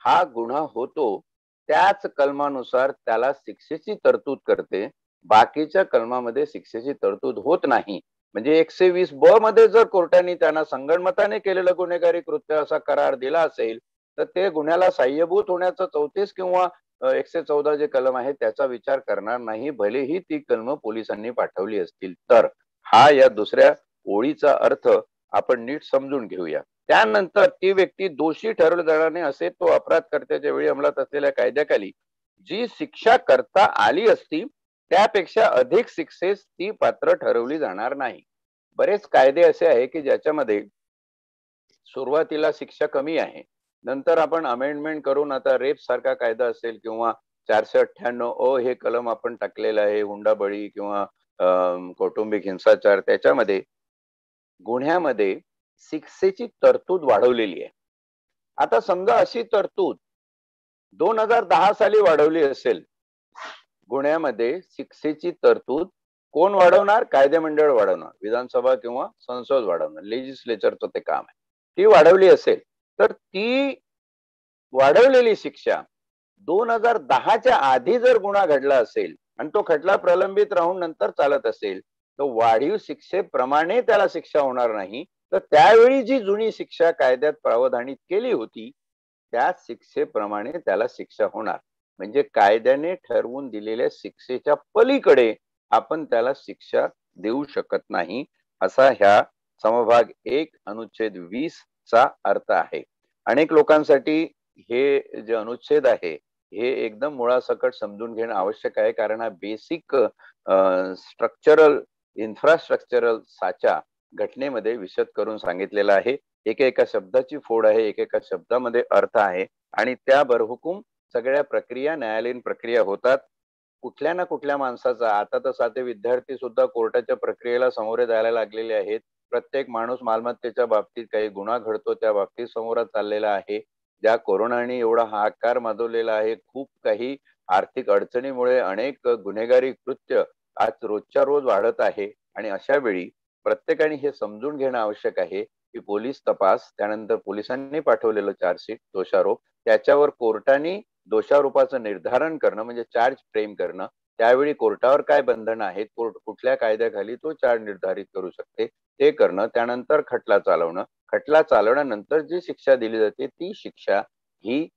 B: हा गुन्हा होतो त्याच कलमानुसार त्याला शिक्षेची तरतूद करते. बाकीच्या कलमामध्ये शिक्षेची तरतूद होत नाही. म्हणजे 120B मध्ये जर कोर्टाने त्यांना संगनमताने केलेलं गुन्हेगारी कृत्य असा करार दिला असेल तर ते गुन्ह्याला साह्यभूत होण्याचं 34 किंवा 114 जे कलम आहे त्याचा विचार करणार नाही, भलेही ती कलम पोलिसांनी पाठवली असतील तर. हा या दुसऱ्या ओळीचा अर्थ आपण नीट समजून घेऊया. त्यानंतर ती व्यक्ती दोषी ठरवली जाणार नाही असे तो अपराध करत्याच्या वेळी अंमलात असलेल्या कायद्याखाली जी शिक्षा करता आली असती त्यापेक्षा अधिक शिक्षेस ती पात्र ठरवली जाणार नाही. बरेच कायदे असे आहे की ज्याच्यामध्ये सुरुवातीला शिक्षा कमी आहे, नंतर आपण अमेंडमेंट करून आता रेप सारखा कायदा असेल किंवा 498A हे कलम आपण टाकलेलं आहे, हुंडाबळी किंवा कौटुंबिक हिंसाचार, त्याच्यामध्ये गुन्ह्यामध्ये शिक्षेची तरतूद वाढवलेली आहे. आता समजा अशी तरतूद 2010 साली वाढवली असेल, गुन्ह्यामध्ये शिक्षेची तरतूद कोण वाढवणार? कायदेमंडळ वाढवणार, विधानसभा किंवा संसद वाढवणार, लेजिस्लेचरचं ते काम आहे. ती वाढवली असेल तर ती वाढवलेली शिक्षा 2010च्या आधी जर गुन्हा घडला असेल आणि तो खटला प्रलंबित राहून नंतर चालत असेल तर वाढीव शिक्षेप्रमाणे त्याला शिक्षा होणार नाही, तर त्यावेळी जी जुनी शिक्षा कायद्यात प्रावधानित केली होती त्या शिक्षेप्रमाणे त्याला शिक्षा होणार. म्हणजे कायद्याने ठरवून दिलेल्या शिक्षेच्या पलीकडे आपण त्याला शिक्षा देऊ शकत नाही, असा ह्या समभाग 1 अनुच्छेद 20 चा अर्थ आहे. अनेक लोकांसाठी हे जे अनुच्छेद आहे हे एकदम मुळासकट समजून घेणं आवश्यक आहे, कारण हा बेसिक स्ट्रक्चरल इन्फ्रास्ट्रक्चरल साचा घटनेमध्ये विशद करून सांगितलेला आहे. एकेका शब्दाची फोड आहे, एकेका शब्दामध्ये अर्थ आहे आणि त्या बरहुकूम सगळ्या प्रक्रिया न्यायालयीन प्रक्रिया होतात. कुठल्या ना कुठल्या माणसाचा, आता तर साधे विद्यार्थी सुद्धा कोर्टाच्या प्रक्रियेला सामोरे जायला लागलेले आहेत. प्रत्येक माणूस मालमत्तेच्या बाबतीत काही गुन्हा घडतो त्या बाबतीत समोर चाललेला आहे. ज्या कोरोनाने एवढा हाहाकार माजवलेला आहे, खूप काही आर्थिक अडचणीमुळे अनेक गुन्हेगारी कृत्य आज रोजच्या रोज वाढत आहे आणि अशा वेळी प्रत्येकाने हे समजून घेणं आवश्यक आहे की पोलीस तपास, त्यानंतर पोलिसांनी पाठवलेलं चार्जशीट, दोषारोप, त्याच्यावर कोर्टाने दोषारोपाचं निर्धारण करणं म्हणजे चार्ज फ्रेम करणं, त्यावेळी कोर्टावर काय बंधनं आहेत, कोर्ट कुठल्या कायद्याखाली तो चार्ज निर्धारित करू शकते ते करणं, त्यानंतर खटला चालवणं, खटला चालवण्यानंतर जी शिक्षा दिली जाते ती शिक्षा ही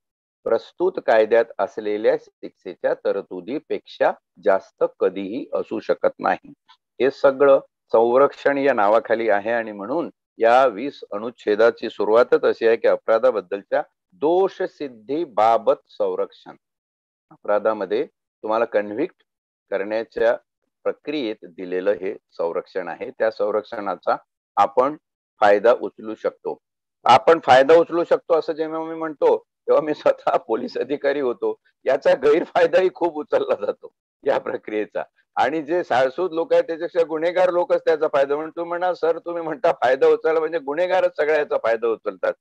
B: प्रस्तुत कायद्यात असलेल्या शिक्षेच्या तरतुदीपेक्षा जास्त कधीही असू शकत नाही. हे सगळं संरक्षण या नावाखाली आहे आणि म्हणून या 20 अनुच्छेदाची सुरुवातच अशी आहे की अपराधाबद्दलच्या दोष सिद्धी बाबत संरक्षण. अपराधामध्ये तुम्हाला कन्व्हिक्ट करण्याच्या प्रक्रियेत दिलेलं हे संरक्षण आहे. त्या संरक्षणाचा आपण फायदा उचलू शकतो. आपण फायदा उचलू शकतो असं जेव्हा मी म्हणतो तेव्हा मी स्वतः पोलीस अधिकारी होतो. याचा गैरफायदाही खूप उचलला जातो या प्रक्रियेचा. आणि जे साळसूद लोक आहेत त्याच्यापेक्षा गुन्हेगार लोकच त्याचा फायदा. म्हणून तुम्ही म्हणा सर, तुम्ही म्हणता फायदा उचलला म्हणजे गुन्हेगारच सगळ्या याचा फायदा उचलतात.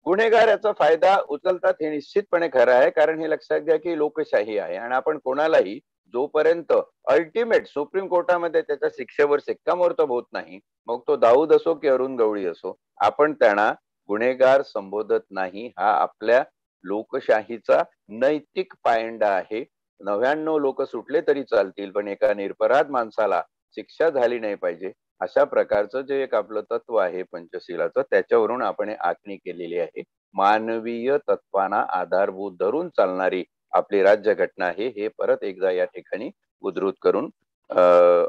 B: गुन्हेगार याचा फायदा उचलतात हे निश्चितपणे खरं आहे, कारण हे लक्षात घ्या की लोकशाही आहे आणि आपण कोणालाही जोपर्यंत अल्टिमेट सुप्रीम कोर्टामध्ये त्याच्या शिक्षेवर शिक्कामोर्तब होत नाही, मग तो दाऊद असो की अरुण गवळी असो, आपण त्यांना गुन्हेगार संबोधत नाही. हा आपल्या लोकशाहीचा नैतिक पायंडा आहे. 99 लोक सुटले तरी चालतील, पण एका निरपराध माणसाला शिक्षा झाली नाही पाहिजे, अशा प्रकारचं जे एक आपलं तत्व आहे पंचशीलाचं, त्याच्यावरून आपण आखणी केलेली आहे. मानवीय तत्वांना आधारभूत धरून चालणारी आपली राज्यघटना आहे, हे परत एकदा या ठिकाणी उद्धृत करून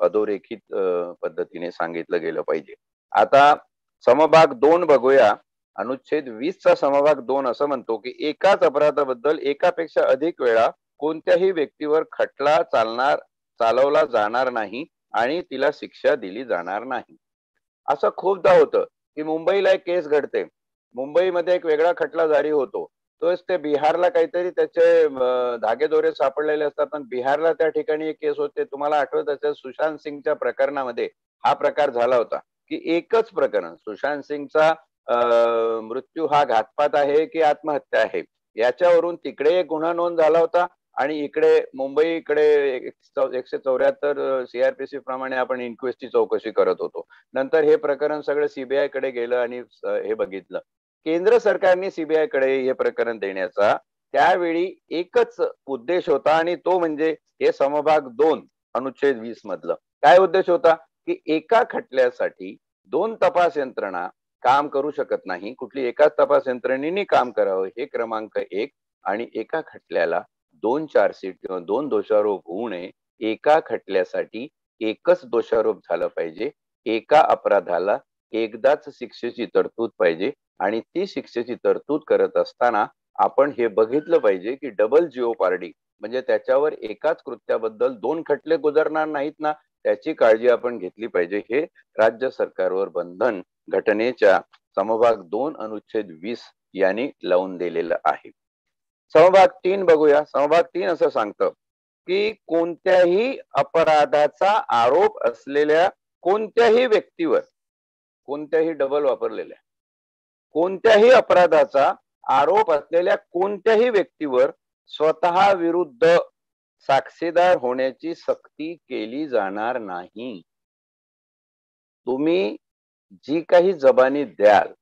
B: अधोरेखित पद्धतीने सांगितलं गेलं पाहिजे. आता समभाग 2 बघूया. अनुच्छेद 20 चा समभाग 2 असं म्हणतो की एकाच अपराधाबद्दल एकापेक्षा अधिक वेळा कोणत्याही व्यक्तीवर खटला चालवला जाणार नाही आणि तिला शिक्षा दिली जाणार नाही. असं खूपदा होतं की मुंबईला एक केस घडते, मुंबईमध्ये एक वेगळा खटला जारी होतो, तोच ते बिहारला काहीतरी त्याचे धागेदोरे सापडलेले असतात, पण बिहारला त्या ठिकाणी एक केस होते. तुम्हाला आठवत असेल सुशांत सिंगच्या प्रकरणामध्ये हा प्रकार झाला होता की एकच प्रकरण, सुशांत सिंगचा मृत्यू हा घातपात आहे की आत्महत्या आहे याच्यावरून तिकडे एक गुन्हा नोंद झाला होता आणि इकडे मुंबईकडे 174 सीआरपीसी प्रमाणे आपण इन्क्वेस्टची चौकशी करत होतो. नंतर हे प्रकरण सगळं सीबीआय कडे गेलं आणि हे बघितलं. केंद्र सरकारने सीबीआय कडे हे प्रकरण देण्याचा त्यावेळी एकच उद्देश होता आणि तो म्हणजे हे समभाग 2 अनुच्छेद 20 मधलं काय उद्देश होता की एका खटल्यासाठी 2 तपास यंत्रणा काम करू शकत नाही, कुठली एकाच तपास यंत्रणेने काम करावं, हे क्रमांक 1. आणि एका खटल्याला 2 चार्जशीट किंवा 2 दोषारोप होऊ नये. एका खटल्यासाठी एकच दोषारोप झालं पाहिजे. एका अपराधाला एकदाच शिक्षेची तरतूद पाहिजे आणि ती शिक्षेची तरतूद करत असताना आपण हे बघितलं पाहिजे की डबल जिओपार्डी म्हणजे त्याच्यावर एकाच कृत्याबद्दल 2 खटले गुजरणार नाहीत ना, त्याची काळजी आपण घेतली पाहिजे. हे राज्य सरकारवर बंधन घटनेच्या समभाग 2 अनुच्छेद 20 यांनी लावून दिलेलं आहे. समभाग 3 बघूया. समभाग 3 असं सांगतं की कोणत्याही अपराधाचा आरोप असलेल्या कोणत्याही व्यक्तीवर, कोणत्याही डबल वापरलेल्या, कोणत्याही अपराधाचा आरोप असलेल्या कोणत्याही व्यक्तीवर स्वतः विरुद्ध साक्षीदार होण्याची सक्ती केली जाणार नाही. तुम्ही जी काही जबानी द्याल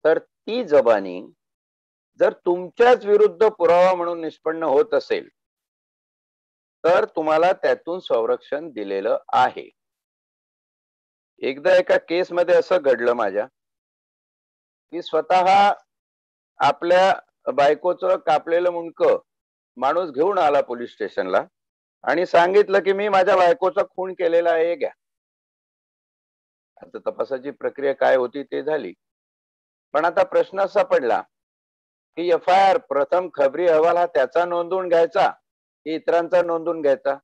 B: तर ती जबानी जर तुमच्याच विरुद्ध पुरावा म्हणून निष्पन्न होत असेल तर तुम्हाला त्यातून संरक्षण दिलेलं आहे. एकदा एका केस मध्ये असं घडलं माझ्या की स्वतः आपल्या बायकोचं कापलेलं मुंडकं माणूस घेऊन आला पोलीस स्टेशनला आणि सांगितलं की मी माझ्या बायकोचा खून केलेला आहे, घ्या. आता तपासाची प्रक्रिया काय होती ते झाली, पण आता प्रश्न असा पडला की एफआयआर प्रथम खबरी अहवाल हा त्याचा नोंदवून घ्यायचा की इतरांचा नोंदवून घ्यायचा.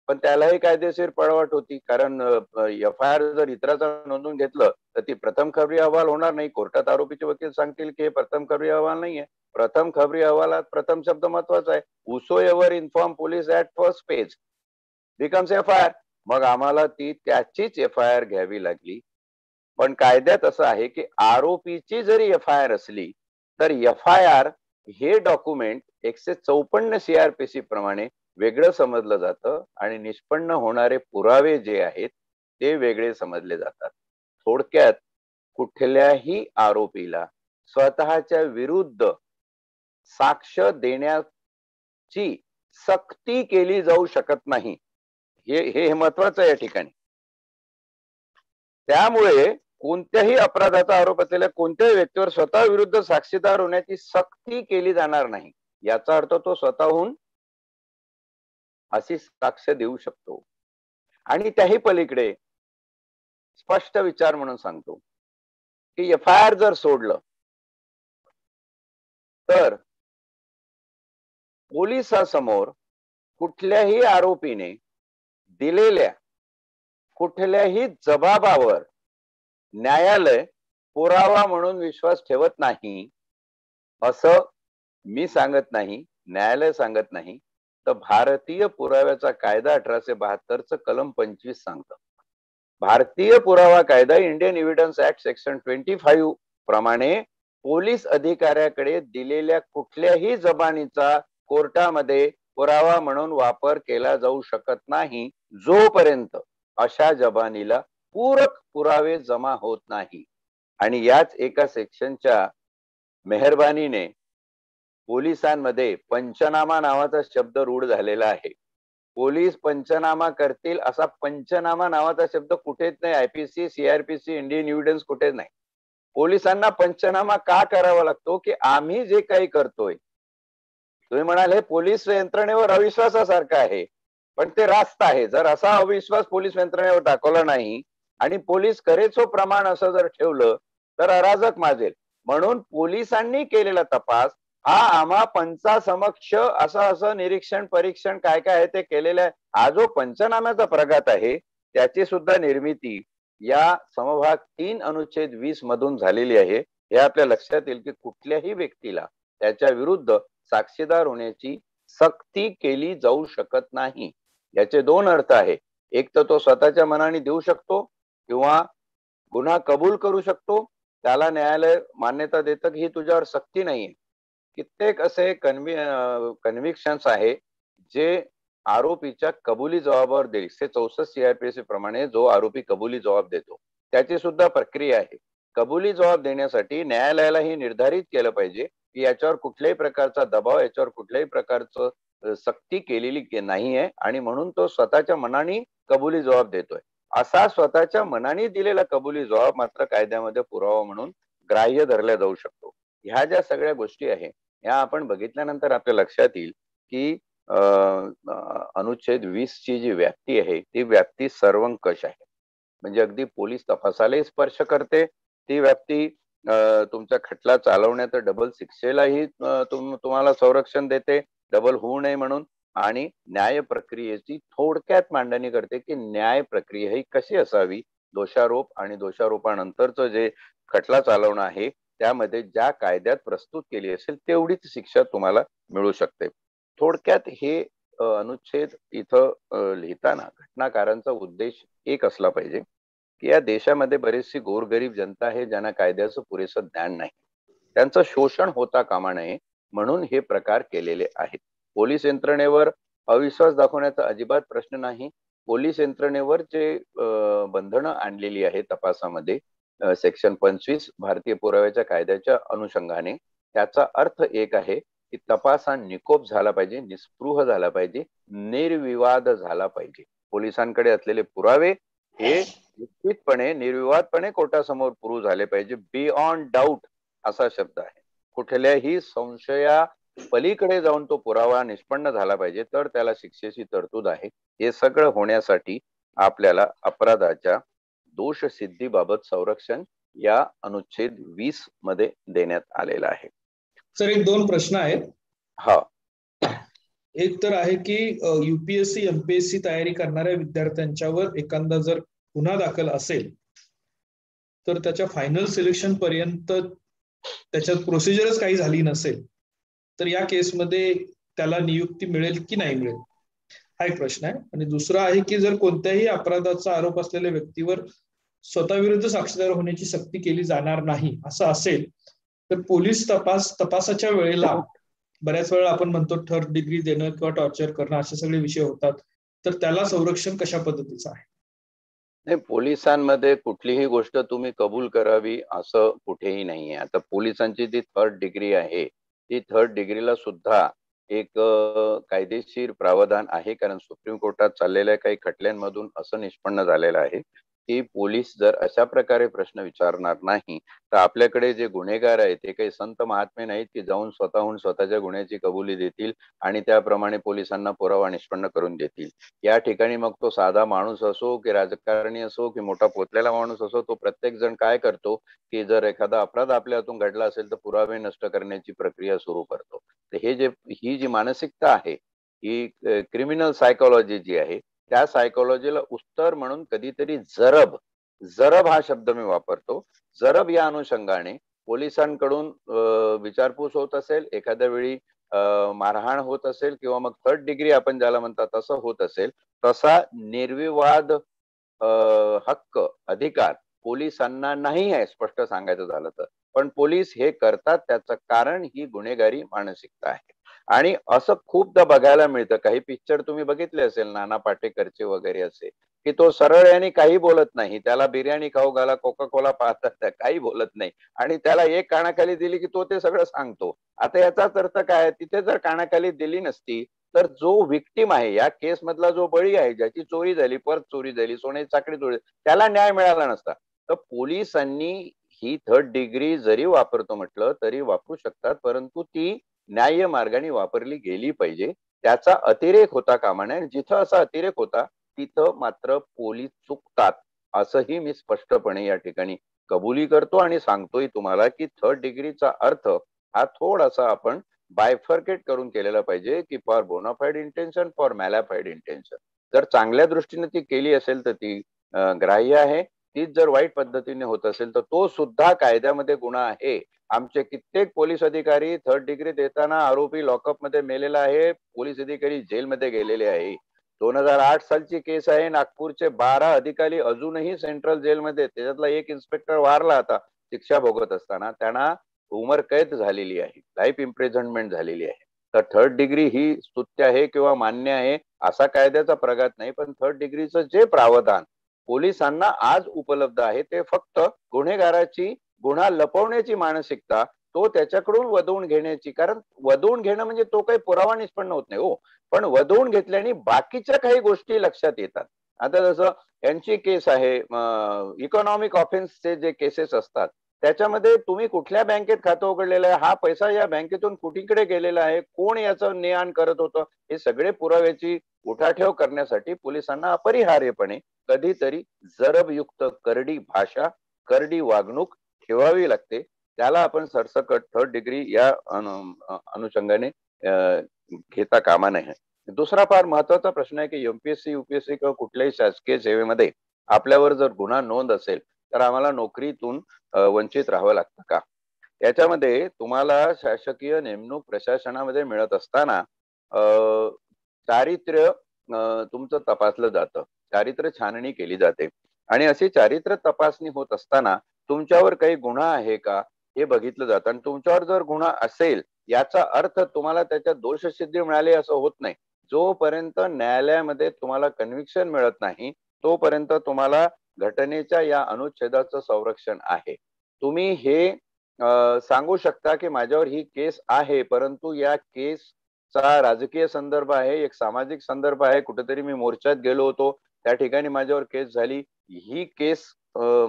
B: पण त्यालाही कायदेशीर पळवाट होती, कारण एफआयआर जर इतरांचा नोंदवून घेतलं तर ती प्रथम खबरी अहवाल होणार नाही. कोर्टात आरोपीचे वकील सांगतील की हे प्रथम खबरी अहवाल नाहीये. प्रथम खबरी अहवालात प्रथम शब्द महत्वाचा आहे. Whosoever inform police at first page becomes FIR. मग आम्हाला ती त्याचीच एफआयआर घ्यावी लागली. पण कायद्यात असं आहे की आरोपीची जरी एफआयआर असली तर एफआयआर हे डॉक्युमेंट 154 सीआरपीसी प्रमाणे वेगळं समजलं जातं आणि निष्पन्न होणारे पुरावे जे आहेत ते वेगळे समजले जातात. थोडक्यात कुठल्याही आरोपीला स्वतःच्या विरुद्ध साक्ष देण्याची सक्ती केली जाऊ शकत नाही. हे महत्वाचं आहे या ठिकाणी. त्यामुळे कोणत्याही अपराधाचा आरोप असलेल्या कोणत्याही व्यक्तीवर स्वतः विरुद्ध साक्षीदार होण्याची सक्ती केली जाणार नाही. याचा अर्थ तो स्वतःहून अशी साक्ष देऊ शकतो. आणि त्याही पलीकडे स्पष्ट विचार म्हणून सांगतो की एफआयआर जर सोडलं तर पोलिसासमोर कुठल्याही आरोपीने दिलेल्या कुठल्याही जबाबावर न्यायालय पुरावा म्हणून विश्वास ठेवत नाही असं मी सांगत नाही, न्यायालय सांगत नाही, तर भारतीय पुराव्याचा कायदा 1872 कलम 25 सांगतं. भारतीय पुरावा कायदा, इंडियन एव्हिडन्स ऍक्ट सेक्शन 25 प्रमाणे पोलीस अधिकाऱ्याकडे दिलेल्या कुठल्याही जबानीचा कोर्टामध्ये पुरावा म्हणून वापर केला जाऊ शकत नाही जोपर्यंत अशा जबानीला पूरक पुरावे जमा होत नाही. आणि याच एका सेक्शनच्या मेहरबानीने पोलिसांमध्ये पंचनामा नावाचा शब्द रूढ झालेला आहे. पोलीस पंचनामा करतील असा पंचनामा नावाचा शब्द कुठेच नाही. आयपीसी, सीआरपीसी, इंडियन एव्हिडन्स कुठेच नाही. पोलिसांना पंचनामा का करावा लागतो की आम्ही जे काही करतोय, तुम्ही म्हणाल हे पोलीस यंत्रणेवर अविश्वासासारखं आहे, पण ते रास्त आहे. जर असा अविश्वास पोलीस यंत्रणेवर दाखवला नाही आणि पोलीस करेचो प्रमाण असं जर ठेवलं तर अराजक माजेल. म्हणून पोलिसांनी केलेला तपास हा आम्हा पंचासमक्ष असं निरीक्षण परीक्षण काय काय आहे ते केलेलं आहे. हा जो पंचनाम्याचा प्रघात आहे त्याची सुद्धा निर्मिती या समभाग 3 अनुच्छेद 20 मधून झालेली आहे. हे आपल्या लक्षात येईल की कुठल्याही व्यक्तीला त्याच्या विरुद्ध साक्षीदार होण्याची सक्ती केली जाऊ शकत नाही. याचे दोन अर्थ आहे. एक तर तो स्वतःच्या मनाने देऊ शकतो किंवा गुन्हा कबूल करू शकतो, त्याला न्यायालय मान्यता देतं की ही तुझ्यावर सक्ती नाहीये. कित्येक असे कन्व्हिक्शन्स आहे जे आरोपीच्या कबुली जबाबावर देईल. 164 सीआरपीसी प्रमाणे जो आरोपी कबुली जबाब देतो त्याची सुद्धा प्रक्रिया आहे. कबुली जबाब देण्यासाठी न्यायालयाला हे निर्धारित केलं पाहिजे की याच्यावर कुठल्याही प्रकारचा दबाव, याच्यावर कुठल्याही प्रकारचं सक्ती केलेली नाहीये आणि म्हणून तो स्वतःच्या मनाने कबुली जबाब देतोय. असा स्वतःच्या मनाने दिलेला कबुली जबाब मात्र कायद्यामध्ये पुरावा म्हणून ग्राह्य धरला जाऊ शकतो. ह्या ज्या सगळ्या गोष्टी आहे या आपण बघितल्यानंतर आपल्या लक्षात येईल की अनुच्छेद 20 ची जी व्याप्ती आहे ती व्याप्ती सर्वंकष आहे. म्हणजे अगदी पोलीस तपासालाही स्पर्श करते ती व्याप्ती. तुमचा खटला चालवण्यात डबल शिक्षेलाही तुम्हाला संरक्षण देते, डबल होऊ नये म्हणून. आणि न्याय प्रक्रियेची थोडक्यात मांडणी करते की न्याय प्रक्रिया ही कशी असावी. दोषारोप आणि दोषारोपानंतरचं जे खटला चालवणं आहे त्यामध्ये ज्या कायद्यात प्रस्तुत केली असेल तेवढीच शिक्षा तुम्हाला मिळू शकते. थोडक्यात हे अनुच्छेद इथं लिहिताना घटनाकारांचा उद्देश एक असला पाहिजे की या देशामध्ये बरीचशी गोरगरीब जनता आहे ज्यांना कायद्याचं पुरेसं ज्ञान नाही. त्यांचं शोषण होता कामा नये म्हणून हे प्रकार केलेले आहेत. पोलीस यंत्रणेवर अविश्वास दाखवण्याचा अजिबात प्रश्न नाही. पोलीस यंत्रणेवर जे बंधनं आणलेली आहे तपासामध्ये सेक्शन 25 भारतीय पुराव्याच्या कायद्याच्या अनुषंगाने, त्याचा अर्थ एक आहे की तपास हा निकोप झाला पाहिजे, निस्पृह झाला पाहिजे, निर्विवाद झाला पाहिजे. पोलिसांकडे असलेले पुरावे हे निश्चितपणे निर्विवादपणे कोर्टासमोर प्रूव्ह झाले पाहिजे. बियॉन्ड डाऊट असा शब्द आहे. कुठल्याही संशया पलीकडे जाऊन तो पुरावा निष्पन्न झाला पाहिजे तर त्याला शिक्षेची तरतूद आहे. हे सगळं होण्यासाठी आपल्याला अपराधाच्या दोष सिद्धीबाबत संरक्षण या अनुच्छेद 20 मध्ये देण्यात आलेलं आहे.
A: सर एक दोन प्रश्न आहेत.
B: हा,
A: एक तर आहे की युपीएससी एमपीएससी तयारी करणाऱ्या विद्यार्थ्यांच्यावर एखादा जर गुन्हा दाखल असेल तर त्याच्या फायनल सिलेक्शन पर्यंत त्याच्यात प्रोसिजरच काही झाली नसेल तर या केसमध्ये त्याला नियुक्ती मिळेल की नाही मिळेल, हा एक प्रश्न आहे. आणि दुसरा आहे की जर कोणत्याही अपराधाचा आरोप असलेल्या व्यक्तीवर स्वतःविरुद्ध साक्षीदार होण्याची सक्ती केली जाणार नाही असं असेल तर पोलीस तपासाच्या वेळेला बऱ्याच वेळा आपण म्हणतो थर्ड डिग्री देणं किंवा टॉर्चर करणं असे सगळे विषय होतात, तर त्याला संरक्षण कशा पद्धतीचं आहे?
B: नाही, पोलिसांमध्ये कुठलीही गोष्ट तुम्ही कबूल करावी असं कुठेही नाहीये. आता पोलिसांची जी थर्ड डिग्री आहे ती थर्ड डिग्रीला सुद्धा एक कायदेशीर प्रावधान आहे. कारण सुप्रीम कोर्टात चाललेल्या काही खटल्यांमधून असं निष्पन्न झालेलं आहे की पोलीस जर अशा प्रकारे प्रश्न विचारणार नाही तर आपल्याकडे जे गुन्हेगार आहेत ते काही संत महात्मे नाहीत की जाऊन स्वतःहून स्वतःच्या गुन्ह्याची कबुली देतील आणि त्याप्रमाणे पोलिसांना पुरावा निष्पन्न करून देतील. या ठिकाणी मग तो साधा माणूस असो की राजकारणी असो की मोठा पोचलेला माणूस असो, तो प्रत्येक जण काय करतो की जर एखादा अपराध आपल्या हातून घडला असेल तर पुरावे नष्ट करण्याची प्रक्रिया सुरू करतो. तर ही जी मानसिकता आहे ही क्रिमिनल सायकोलॉजी जी आहे त्या सायकोलॉजीला उत्तर म्हणून कधीतरी जरब जरब हा शब्द मी वापरतो. जरब या अनुषंगाने पोलिसांकडून विचारपूस होत असेल, एखाद्या वेळी मारहाण होत असेल किंवा मग थर्ड डिग्री आपण ज्याला म्हणतात तसं होत असेल, तसा निर्विवाद हक्क अधिकार पोलिसांना नाही आहे, स्पष्ट सांगायचं झालं तर. पण पोलीस हे करतात त्याचं कारण ही गुन्हेगारी मानसिकता आहे. आणि असं खूपदा बघायला मिळतं, काही पिक्चर तुम्ही बघितले असेल नाना पाटेकरचे वगैरे असे, की तो सरळ याने काही बोलत नाही, त्याला बिर्याणी खाऊ घाला, कोका कोला पाहतात, काही बोलत नाही, आणि त्याला एक कानाखाली दिली की तो ते सगळं सांगतो. आता याचाच अर्थ काय, तिथे जर कानाखाली दिली नसती तर जो विक्टिम आहे, या केस मधला जो बळी आहे, ज्याची चोरी झाली, परत चोरी झाली, सोन्याची चाकडी चोरी, त्याला न्याय मिळाला नसता. तर पोलिसांनी ही थर्ड डिग्री जरी वापरतो म्हटलं तरी वापरू शकतात, परंतु ती न्याय्य मार्गाने वापरली गेली पाहिजे. त्याचा अतिरेक होता कामा नये. जिथं असा अतिरेक होता तिथं मात्र पोलीस चुकतात, असंही मी स्पष्टपणे या ठिकाणी कबुली करतो आणि सांगतोय तुम्हाला की थर्ड डिग्रीचा अर्थ हा थोडासा आपण बायफर्केट करून केलेला पाहिजे, की for bona fide intention, for mala fide intention. जर चांगल्या दृष्टीने ती केली असेल तर ती ग्राह्य आहे, तीच जर वाईट पद्धतीने होत असेल तर तो सुद्धा कायद्यामध्ये गुन्हा आहे. आमचे कित्येक पोलीस अधिकारी थर्ड डिग्री देताना आरोपी लॉकअप मध्ये मेलेला आहे, पोलीस अधिकारी जेलमध्ये गेलेले आहे. 2008 सालची केस आहे. नागपूरचे 12 अधिकारी अजूनही सेंट्रल जेलमध्ये, त्याच्यातला एक इन्स्पेक्टर वारला आता शिक्षा भोगत असताना, त्यांना उमर कैद झालेली आहे, लाईफ इम्प्रिझनमेंट झालेली आहे. तर थर्ड डिग्री ही स्तुत्य आहे किंवा मान्य आहे असा कायद्याचा प्रघात नाही, पण थर्ड डिग्रीचं जे प्रावधान पोलिसांना आज उपलब्ध आहे ते फक्त गुन्हेगाराची गुन्हा लपवण्याची मानसिकता, तो त्याच्याकडून वदवून घेण्याची, कारण वदवून घेणं म्हणजे तो काही पुरावा निष्पन्न होत नाही हो, पण वदवून घेतल्याने बाकीच्या काही गोष्टी लक्षात येतात. आता जसं यांची केस आहे, इकॉनॉमिक ऑफेन्सचे जे केसेस असतात त्याच्यामध्ये तुम्ही कुठल्या बँकेत खातं उघडलेलं आहे, हा पैसा या बँकेतून कुठीकडे गेलेला आहे, कोण याचं ने आण करत होतं, हे सगळे पुराव्याची उठाठेव करण्यासाठी पोलिसांना अपरिहार्यपणे कधीतरी जरबयुक्त करडी भाषा, करडी वागणूक ठेवावी लागते. त्याला आपण सरसकट थर्ड डिग्री या अनुषंगाने घेता कामा नये. दुसरा फार महत्वाचा प्रश्न आहे की एमपीएससी यूपीएससी किंवा कुठल्याही शासकीय सेवेमध्ये आपल्यावर जर गुन्हा नोंद असेल तर आम्हाला नोकरीतून वंचित राहावं लागतं का? याच्यामध्ये तुम्हाला शासकीय नेमणूक प्रशासनामध्ये मिळत असताना चारित्र्य तुमचं तपासलं जातं, चारित्र्य छाननी केली जाते, आणि अशी चारित्र्य तपासणी होत असताना तुमच्यावर काही गुन्हा आहे का हे बघितलं जातं. आणि तुमच्यावर जर गुन्हा असेल याचा अर्थ तुम्हाला त्याच्यात दोषसिद्धी मिळाली असं होत नाही. जोपर्यंत न्यायालयामध्ये तुम्हाला कन्व्हिक्शन मिळत नाही तोपर्यंत तुम्हाला घटनेच्या या अनुच्छेदाचं संरक्षण आहे. तुम्ही हे सांगू शकता की माझ्यावर ही केस आहे, परंतु या केसचा राजकीय संदर्भ आहे, एक सामाजिक संदर्भ आहे, कुठेतरी मी मोर्चात गेलो होतो, त्या ठिकाणी माझ्यावर केस झाली, ही केस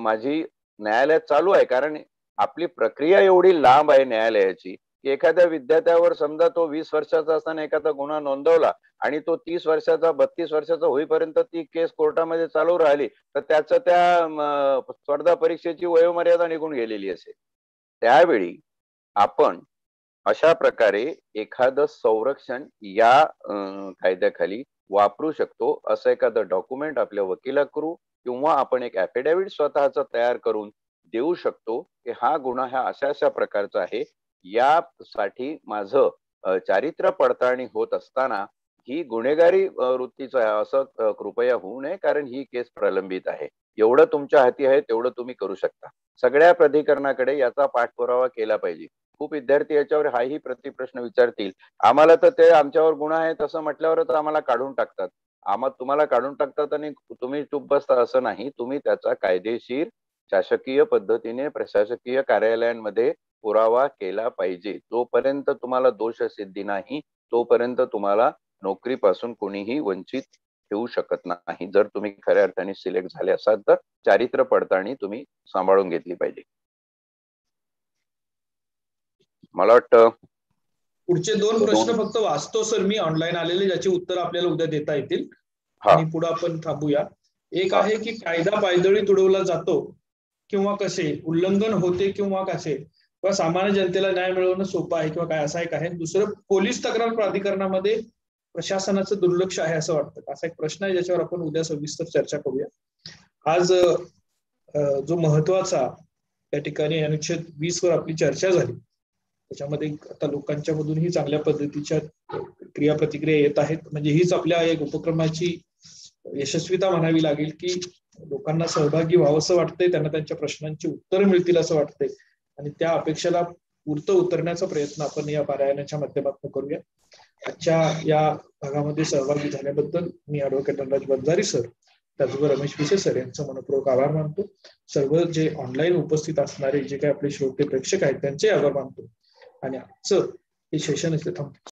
B: माझी न्यायालयात चालू आहे. कारण आपली प्रक्रिया एवढी लांब आहे न्यायालयाची की एखाद्या विद्यार्थ्यावर समजा तो 20 वर्षाचा असताना एखादा गुन्हा नोंदवला आणि तो 30 वर्षाचा 32 वर्षाचा होईपर्यंत ती केस कोर्टामध्ये चालू राहिली तर त्याचं त्या स्पर्धा परीक्षेची वयोमर्यादा निघून गेलेली असेल. त्यावेळी आपण अशा प्रकारे एखादं संरक्षण या कायद्याखाली वापरू शकतो. असं एखादं डॉक्युमेंट आपल्या वकिलाकडून किंवा आपण एक ऍफिडेव्हिट स्वतःचा तयार करून देऊ शकतो की हा गुन्हा हा अशा अशा प्रकारचा आहे, यासाठी माझं चारित्र्य पडताळणी होत असताना ही गुन्हेगारी वृत्तीचं आहे असं कृपया होऊ नये, कारण ही केस प्रलंबित आहे. एवढं तुमच्या हाती आहे तेवढं तुम्ही करू शकता. सगळ्या प्राधिकरणाकडे याचा पाठपुरावा केला पाहिजे. खूप विद्यार्थी याच्यावर हाही प्रतिप्रश्न विचारतील, आम्हाला तर ते आमच्यावर गुन्हा आहे तसं म्हटल्यावरच आम्हाला काढून टाकतात. तुम्हाला काढून टाकतात आणि तुम्ही चूप बसता असं नाही. तुम्ही त्याचा कायदेशीर शासकीय पद्धतीने प्रशासकीय कार्यालयांमध्ये पुरावा केला पाहिजे. जोपर्यंत तुम्हाला दोष सिद्धी नाही तोपर्यंत तुम्हाला नोकरीपासून कोणीही वंचित ठेवू शकत नाही. जर तुम्ही खऱ्या अर्थाने सिलेक्ट झाले असाल तर चारित्र्य पडताळणी तुम्ही सांभाळून घेतली पाहिजे. मला वाटतं
A: पुढचे 2 प्रश्न फक्त वाचतो सर मी, ऑनलाईन आलेले, ज्याची उत्तर आपल्याला उद्या देता येतील आणि पुढे आपण थांबूया. एक आहे की कायदा पायदळी तुडवला जातो किंवा कसे, उल्लंघन होते किंवा कसे, किंवा सामान्य जनतेला न्याय मिळवणं सोपं आहे किंवा काय, असा एक आहे. दुसरं, पोलीस तक्रार प्राधिकरणामध्ये प्रशासनाचं दुर्लक्ष आहे असं वाटतं, असा एक प्रश्न आहे ज्याच्यावर आपण उद्या सविस्तर चर्चा करूया. आज जो महत्वाचा त्या ठिकाणी अनुच्छेद 20 वर आपली चर्चा झाली, त्याच्यामध्ये आता लोकांच्या मधूनही चांगल्या पद्धतीच्या क्रिया प्रतिक्रिया येत आहेत. म्हणजे हीच आपल्या एक उपक्रमाची यशस्वीता म्हणावी लागेल की लोकांना सहभागी व्हावंसं वाटतंय, त्यांना त्यांच्या प्रश्नांची उत्तरं मिळतील असं वाटतंय आणि त्या अपेक्षेला पूर्त उतरण्याचा प्रयत्न आपण या पारायणाच्या माध्यमातून करूया. आजच्या या भागामध्ये सहभागी झाल्याबद्दल मी ॲडव्होकेट धनराज बंजारी सर, त्याचबरोबर रमेश पिसे सर यांचं मनपूर्वक आभार मानतो. सर्व जे ऑनलाईन उपस्थित असणारे जे काही आपले श्रोते प्रेक्षक आहेत त्यांचे आभार मानतो आणि आजचं हे सेशन इथे थांबतो.